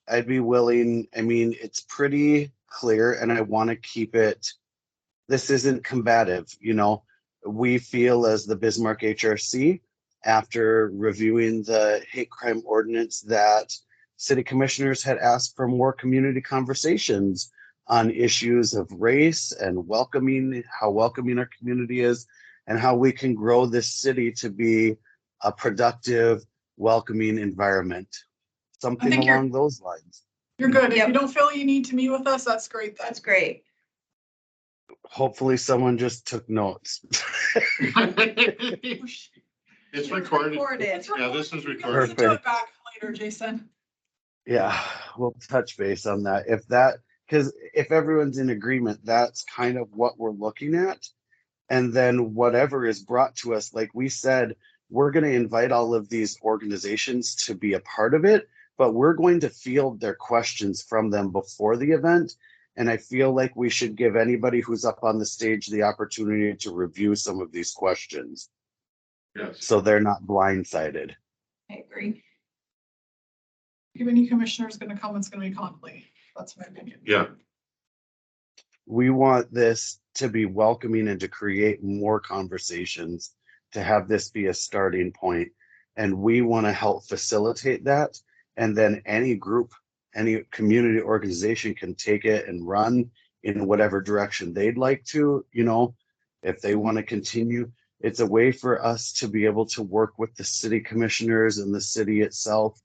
I'd be willing. I mean, it's pretty clear and I want to keep it, this isn't combative, you know. We feel as the Bismarck HRC, after reviewing the hate crime ordinance, that city commissioners had asked for more community conversations on issues of race and welcoming, how welcoming our community is, and how we can grow this city to be a productive, welcoming environment. Something think you're- along those lines. you're good. If Yep. you don't feel you need to meet with us, that's great. That's great. Hopefully someone just took notes. It's recorded. Recorded. Yeah, this is You can recorded. listen to it back later, Jason. Yeah, we'll touch base on that. If that, because if everyone's in agreement, that's kind of what we're looking at. And then whatever is brought to us, like we said, we're going to invite all of these organizations to be a part of it, but we're going to field their questions from them before the event. And I feel like we should give anybody who's up on the stage the opportunity to review some of these questions Yes. so they're not blindsided. I agree. If any commissioner is gonna come, it's gonna be Conley. That's my opinion. Yeah, We want this to be welcoming and to create more conversations, to have this be a starting point. And we want to help facilitate that. And then any group, any community organization can take it and run in whatever direction they'd like to, you know, if they want to continue. It's a way for us to be able to work with the city commissioners and the city itself,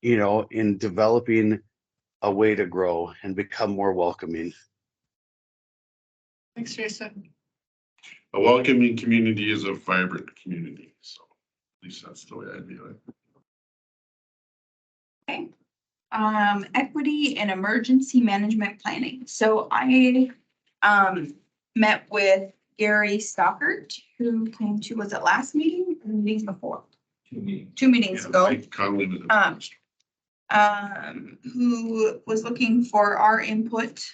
you know, in developing a way to grow and become more welcoming. Thanks, Jason. A welcoming community is a vibrant community, so at least that's the way I view it. Okay. Equity and emergency management planning. So I, met with Gary Stockert, who came to, was it last meeting or the meetings before? 2 meetings. 2 meetings Yeah, ago. Mike Conley was the Um, first. Who was looking for our input,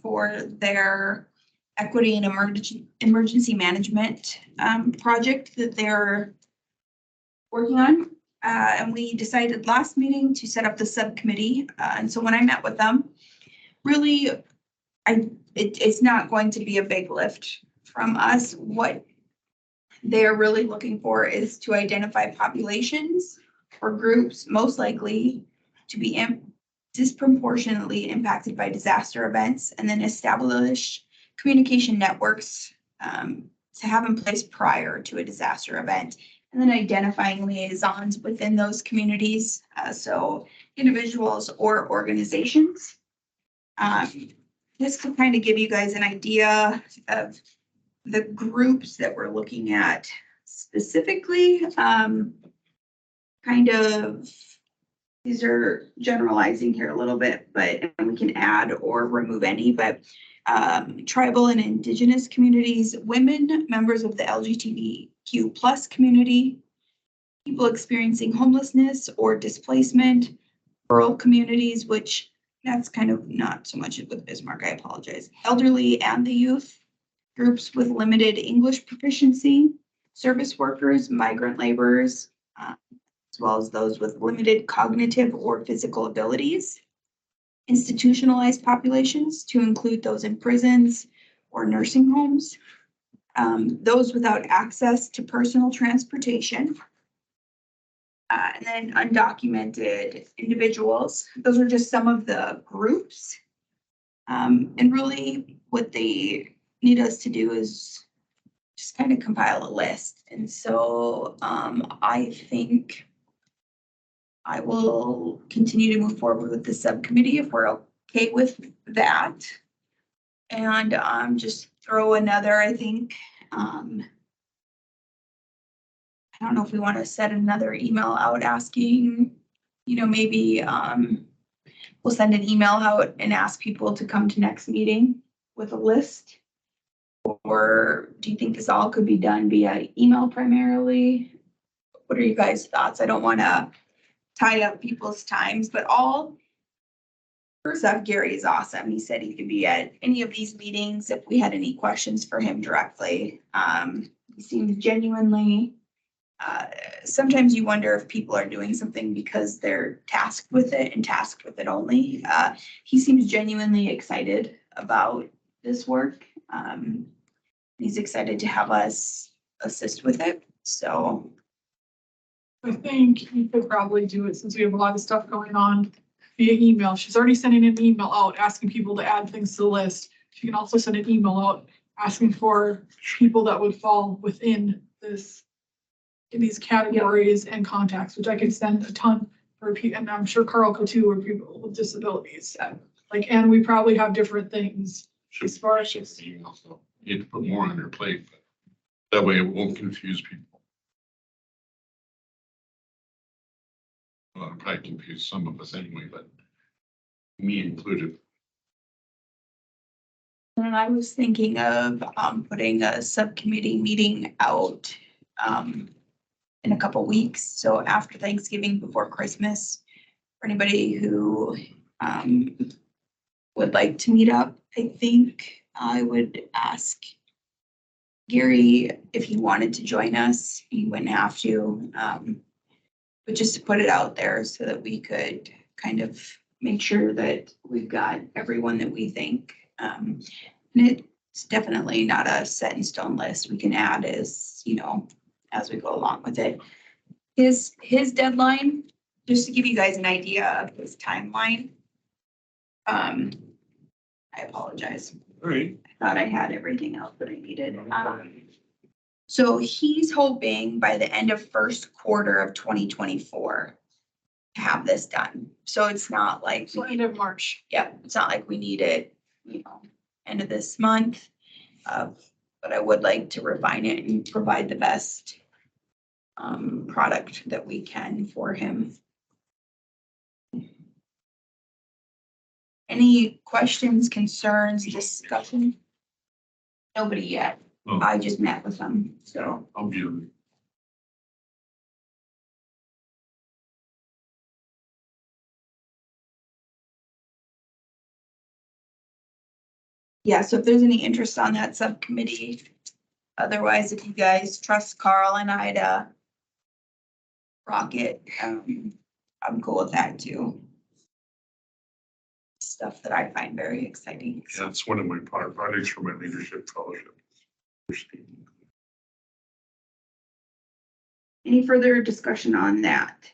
for their equity and emergency management, project that they're working on. And we decided last meeting to set up the subcommittee. And so when I met with them, really, it's not going to be a big lift from us. What they're really looking for is to identify populations or groups most likely to be disproportionately impacted by disaster events, and then establish communication networks to have in place prior to a disaster event, and then identifying liaisons within those communities, so individuals or organizations. This could kind of give you guys an idea of the groups that we're looking at specifically. Kind of, these are generalizing here a little bit, but we can add or remove any, but tribal and indigenous communities, women, members of the LGBTQ plus community, people experiencing homelessness or displacement, rural communities, which that's kind of not so much with Bismarck, I apologize, elderly and the youth, groups with limited English proficiency, service workers, migrant laborers, as well as those with limited cognitive or physical abilities, institutionalized populations to include those in prisons or nursing homes, those without access to personal transportation, and then undocumented individuals. Those are just some of the groups. And really what they need us to do is just kind of compile a list. And so I think I will continue to move forward with the subcommittee if we're okay with that. And just throw another, I think, I don't know if we want to set another email out asking, maybe we'll send an email out and ask people to come to next meeting with a list. Or do you think this all could be done via email primarily? What are you guys' thoughts? I don't want to tie up people's times, but first off, Gary is awesome. He said he could be at any of these meetings if we had any questions for him directly. He seems genuinely, sometimes you wonder if people are doing something because they're tasked with it and tasked with it only. He seems genuinely excited about this work. He's excited to have us assist with it. So I think you could probably do it since we have a lot of stuff going on via email. She's already sending an email out asking people to add things to the list. She can also send an email out asking for people that would fall within in these categories and contacts, which I could send a ton for people, and I'm sure Carl could too, or people with disabilities. And we probably have different things as far as just. Email, so you have to put more on your plate, but that way it won't confuse people. Well, it'll probably confuse some of us anyway, but me included. and I was thinking of putting a subcommittee meeting out in a couple weeks. So after Thanksgiving, before Christmas, for anybody who would like to meet up, I think I would ask Gary if he wanted to join us. He wouldn't have to, but just to put it out there so that we could kind of make sure that we've got everyone that we think. And it's definitely not a set in stone list. We can add as we go along with it. His deadline, just to give you guys an idea of his timeline. I apologize. All right. I thought I had everything else that I needed. So he's hoping by the end of first quarter of 2024 have this done. So it's not like, So end of March. yeah, it's not like we need it, end of this month. But I would like to refine it and provide the best product that we can for him. Any questions, concerns, discussion? Nobody yet. Oh. I just met with them, so. I'll be. Yeah, so if there's any interest on that subcommittee, otherwise, if you guys trust Carl and I to rock it, I'm cool with that too. Stuff that I find very exciting. Yeah, it's one of my projects for my leadership fellowship. Any further discussion on that?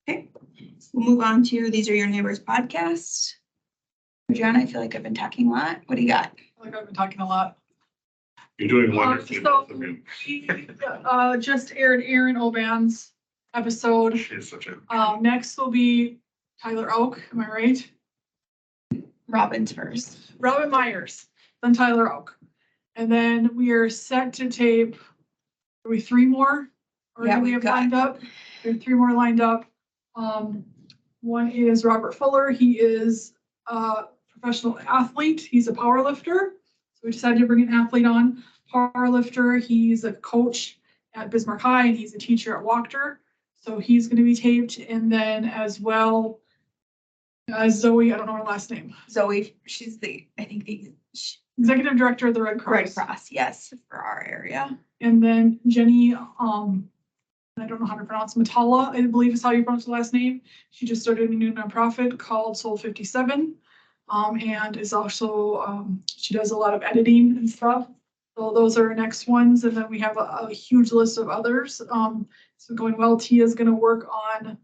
Okay, we'll move on to These Are Your Neighbors podcast. John, I feel like I've been talking a lot. What do you got? Like I've been talking a lot. You're doing wonderfully. So- both of you. We just aired Aaron Oban's episode. She's such a. Next will be Tyler Oak, am I right? Robin's first. Robin Myers, then Tyler Oak. And then we are set to tape, are we 3 more? Or Yeah, do we we've have got- lined up? We have 3 more lined up. One is Robert Fuller. He is a professional athlete. He's a power lifter. So we decided to bring an athlete on. Power lifter. He's a coach at Bismarck High and he's a teacher at Wachter. So he's going to be taped. And then as well, Zoe, I don't know her last name, Zoe, she's I think the executive director of the Red Red Cross. Cross, yes, for our area. And then Jenny, I don't know how to pronounce Matala, I believe is how you pronounce the last name. She just started a new nonprofit called Soul 57. And is also, she does a lot of editing and stuff. So those are our next ones. And then we have a huge list of others. So going well, Tia's gonna work on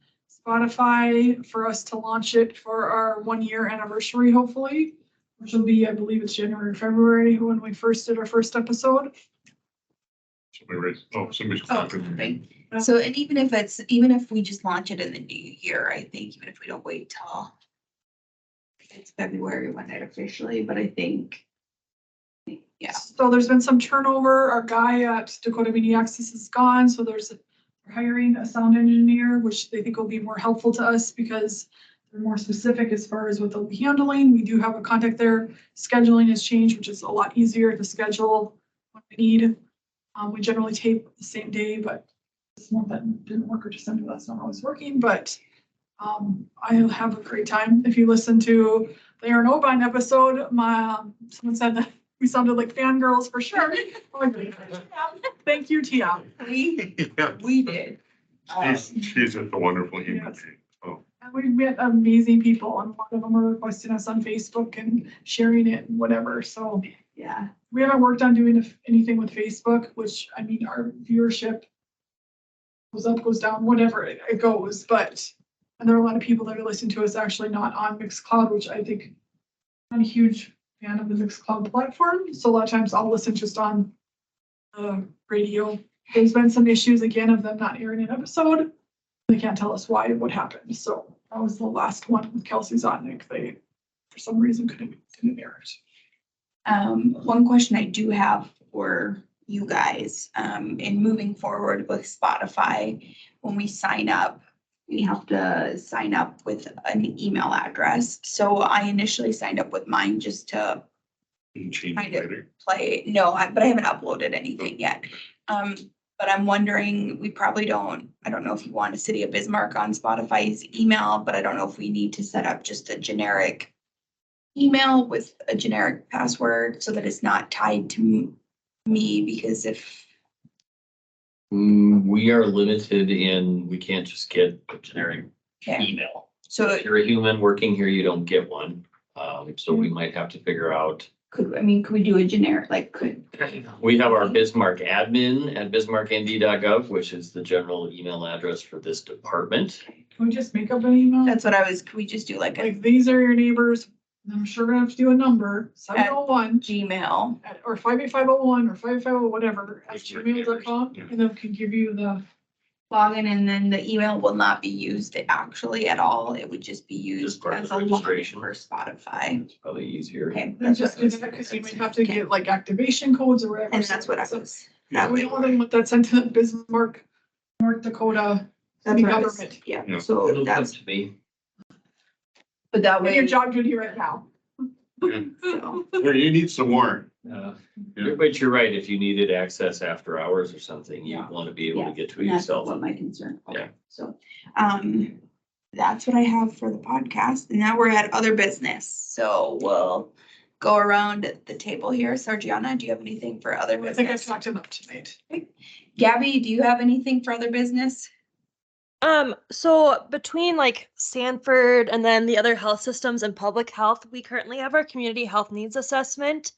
Spotify for us to launch it for our 1-year anniversary, hopefully. Which will be, I believe it's January, or February, when we first did our first episode. Somebody's. Right. So, and even if we just launch it in the new year, I think even if we don't wait till it's February when it officially, but I think, yeah. So there's been some turnover. Our guy at Dakota Media Access is gone, so we're hiring a sound engineer, which they think will be more helpful to us because they're more specific as far as what they'll be handling. We do have a contact there. Scheduling has changed, which is a lot easier to schedule when we need. We generally tape the same day, but this month that didn't work, or December, that's not always working, but I'll have a great time. If you listen to the Aaron Oban episode, someone said that we sounded like fangirls for sure. Thank you, Tia. We did. She's just a wonderful human Yes. being. Oh, And we've met amazing people, and a lot of them are requesting us on Facebook and sharing it and whatever, so. Yeah, We haven't worked on doing anything with Facebook, which, I mean, our viewership goes up, goes down, whatever it goes, but, and there are a lot of people that are listening to us actually not on Mixcloud, which I think I'm a huge fan of the Mixcloud platform. So a lot of times I'll listen just on the radio. There's been some issues again of them not airing an episode. They can't tell us why, what happened. So that was the last one with Kelsey Zotnick. They, for some reason, didn't air it. one question I do have for you guys, in moving forward with Spotify, when we sign up, we have to sign up with an email address. So I initially signed up with mine just to you can change Kind it of. later. play. No, but I haven't uploaded anything yet. But I'm wondering, we probably don't, I don't know if you want a City of Bismarck on Spotify's email, but I don't know if we need to set up just a generic email with a generic password so that it's not tied to me, because if, We are limited in, we can't just get a generic okay, email. so If you're a human working here, you don't get one. So we might have to figure out. could we do a generic, like, We have our Bismarck admin at bismarcknd.gov, which is the general email address for this department. Can we just make up an email? that's what could we just do like a Like, these are your neighbors. I'm sure we're gonna have to do a number, 701 Gmail? or 58501 or 550 whatever at gmail.com, Yeah. and then we can give you the login, and then the email will not be used actually at all. It would just be used part of as the a login registration. for Spotify. It's probably easier. Okay. And just do that, cause you might have to get like activation codes or whatever. And that's what I So- was. Yeah, that we would don't want work. them that sent to Bismarck, North Dakota That's city what I was- government. Yeah, Yeah. so It'll come that's, to me. but that Get your way. job duty right now. So, Yeah, you need some more. Uh, Yeah. But you're right, if you needed access after hours or something, you Yeah. want to be able to get to it and that's yourself. what my concern. was. Yeah. So, that's what I have for the podcast, and now we're at other business, so we'll go around the table here. Sargiana, do you have anything for other I think I business? talked enough tonight. Gabby, do you have anything for other business? So between like Sanford and then the other health systems and public health, we currently have our community health needs assessment.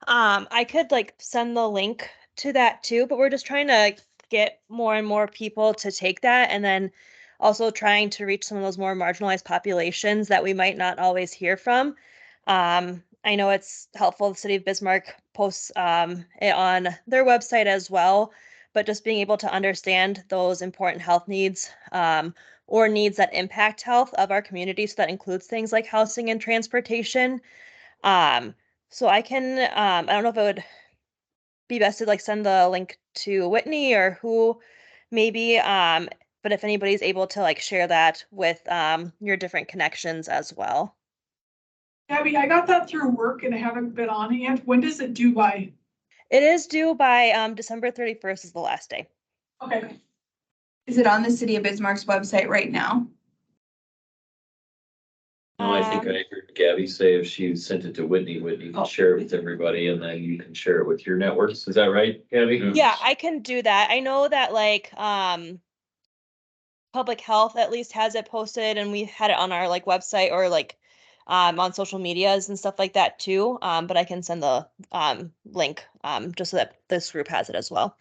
I could like send the link to that too, but we're just trying to get more and more people to take that, and then also trying to reach some of those more marginalized populations that we might not always hear from. I know it's helpful, the city of Bismarck posts it on their website as well, but just being able to understand those important health needs or needs that impact health of our community. So that includes things like housing and transportation. So I can, I don't know if it would be best to like send the link to Whitney or who maybe, but if anybody's able to like share that with your different connections as well. Gabby, I got that through work and I haven't been on it yet. When does it due by? It is due by December 31st is the last day. Okay, Is it on the city of Bismarck's website right now? No, I think Um, I heard Gabby say if she sent it to Whitney, Whitney Oh. can share it with everybody and then you can share it with your networks. Is that right, Gabby? Yeah. Yeah, I can do that. I know that like public health at least has it posted, and we had it on our like website or like on social medias and stuff like that too. But I can send the link just so that this group has it as well.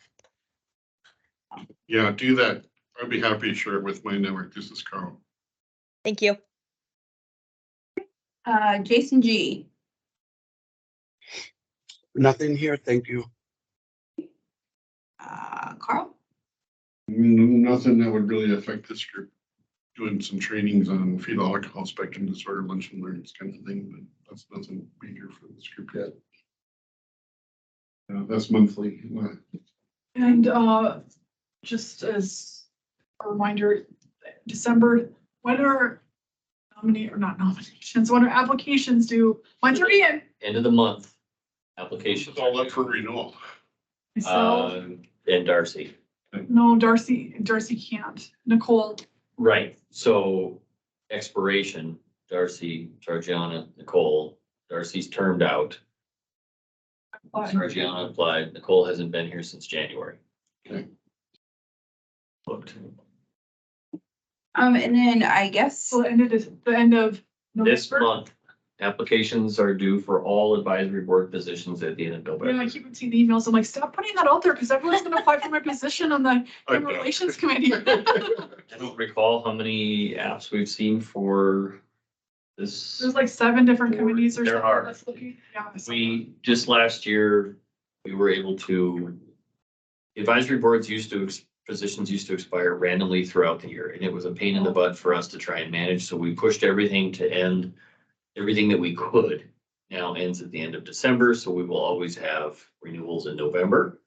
Yeah, do that. I'd be happy to share it with my network. This is Carl. Thank you. Jason G, Nothing here, thank you. Carl? Nothing that would really affect this group. Doing some trainings on fetal alcohol spectrum disorder, lunch and learns kind of thing, but that's nothing major for this group yet. That's monthly. and just as a reminder, December, when are nominations, when are applications due? When's are in? End of the month, application. It's all up for renewal. Myself, And Darcy. no, Darcy can't. Nicole, Right, so expiration, Darcy, Sargiana, Nicole, Darcy's termed out. Sargiana applied, Nicole hasn't been here since January. Okay. Booked. And then I guess, so the end of This November. month, applications are due for all advisory board positions at the end of Yeah, I November. keep seeing emails. I'm like, stop putting that out there because everyone's gonna apply for my position on the Human Relations Committee. I don't recall how many apps we've seen for this. There's like 7 different committees or There something. are. That's looking, yeah. I saw We, just last year, we were able to, advisory boards positions used to expire randomly throughout the year, and it was a pain in the butt for us to try and manage, so we pushed everything to end. Everything that we could now ends at the end of December, so we will always have renewals in November.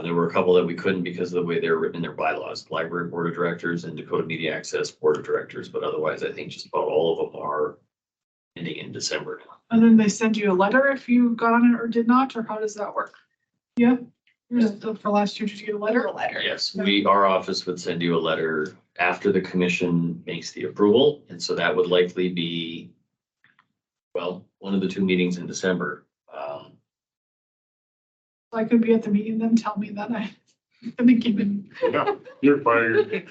There were a couple that we couldn't because of the way they're written in their bylaws, Library Board of Directors and Dakota Media Access Board of Directors, but otherwise, I think just about all of them are ending in December now. And then they send you a letter if you got on it or did not, or how does that work? Yeah, just for last year, did you get a letter? Yes, our office would send you a letter after the commission makes the approval, and so that would likely be, well, one of the 2 meetings in December. I could be at the meeting, then tell me that I'm gonna give it. Yeah, you're fired.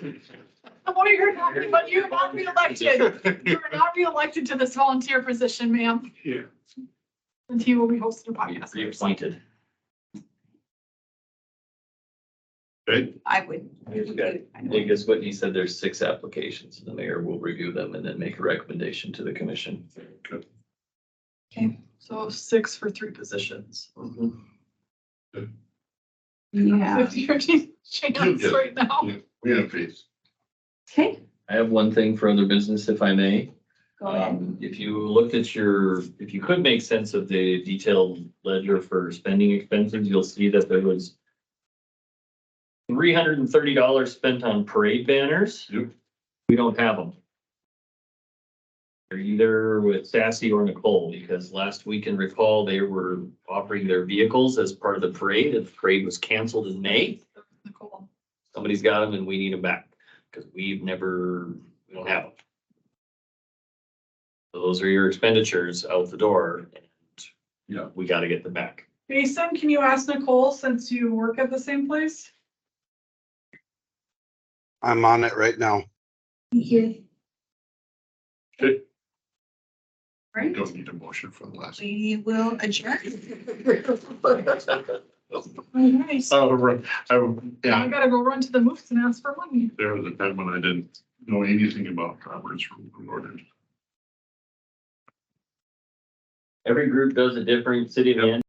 Oh, you're not, but you're not reelected. You're not reelected to this volunteer position, ma'am. Yeah. And he will be hosting a podcast. Reappointed. Okay, I would. I guess Whitney said there's 6 applications, and the mayor will review them and then make a recommendation to the commission. Okay, So 6 for 3 positions. Yeah. 50-50 chance Yeah. right now. Yeah, we have faith. Okay, I have one thing for other business, if I may. go ahead. If you looked at if you could make sense of the detailed ledger for spending expenses, you'll see that there was $330 spent on parade banners. Yep. We don't have them. They're either with Sassy or Nicole, because last week in recall, they were offering their vehicles as part of the parade, and the parade was canceled in May. Nicole. Somebody's got them and we need them back, because we don't have them. So those are your expenditures out the door, and Yeah. we gotta get them back. Mason, can you ask Nicole since you work at the same place? I'm on it right now. Okay. Okay. Right, Don't need a motion for the last. we will adjourn. Nice. Oh, I gotta go run to the moose and ask for money. there was a time when I didn't know anything about Robert's Rules of Order. Every group does it different, city of Yep. Ann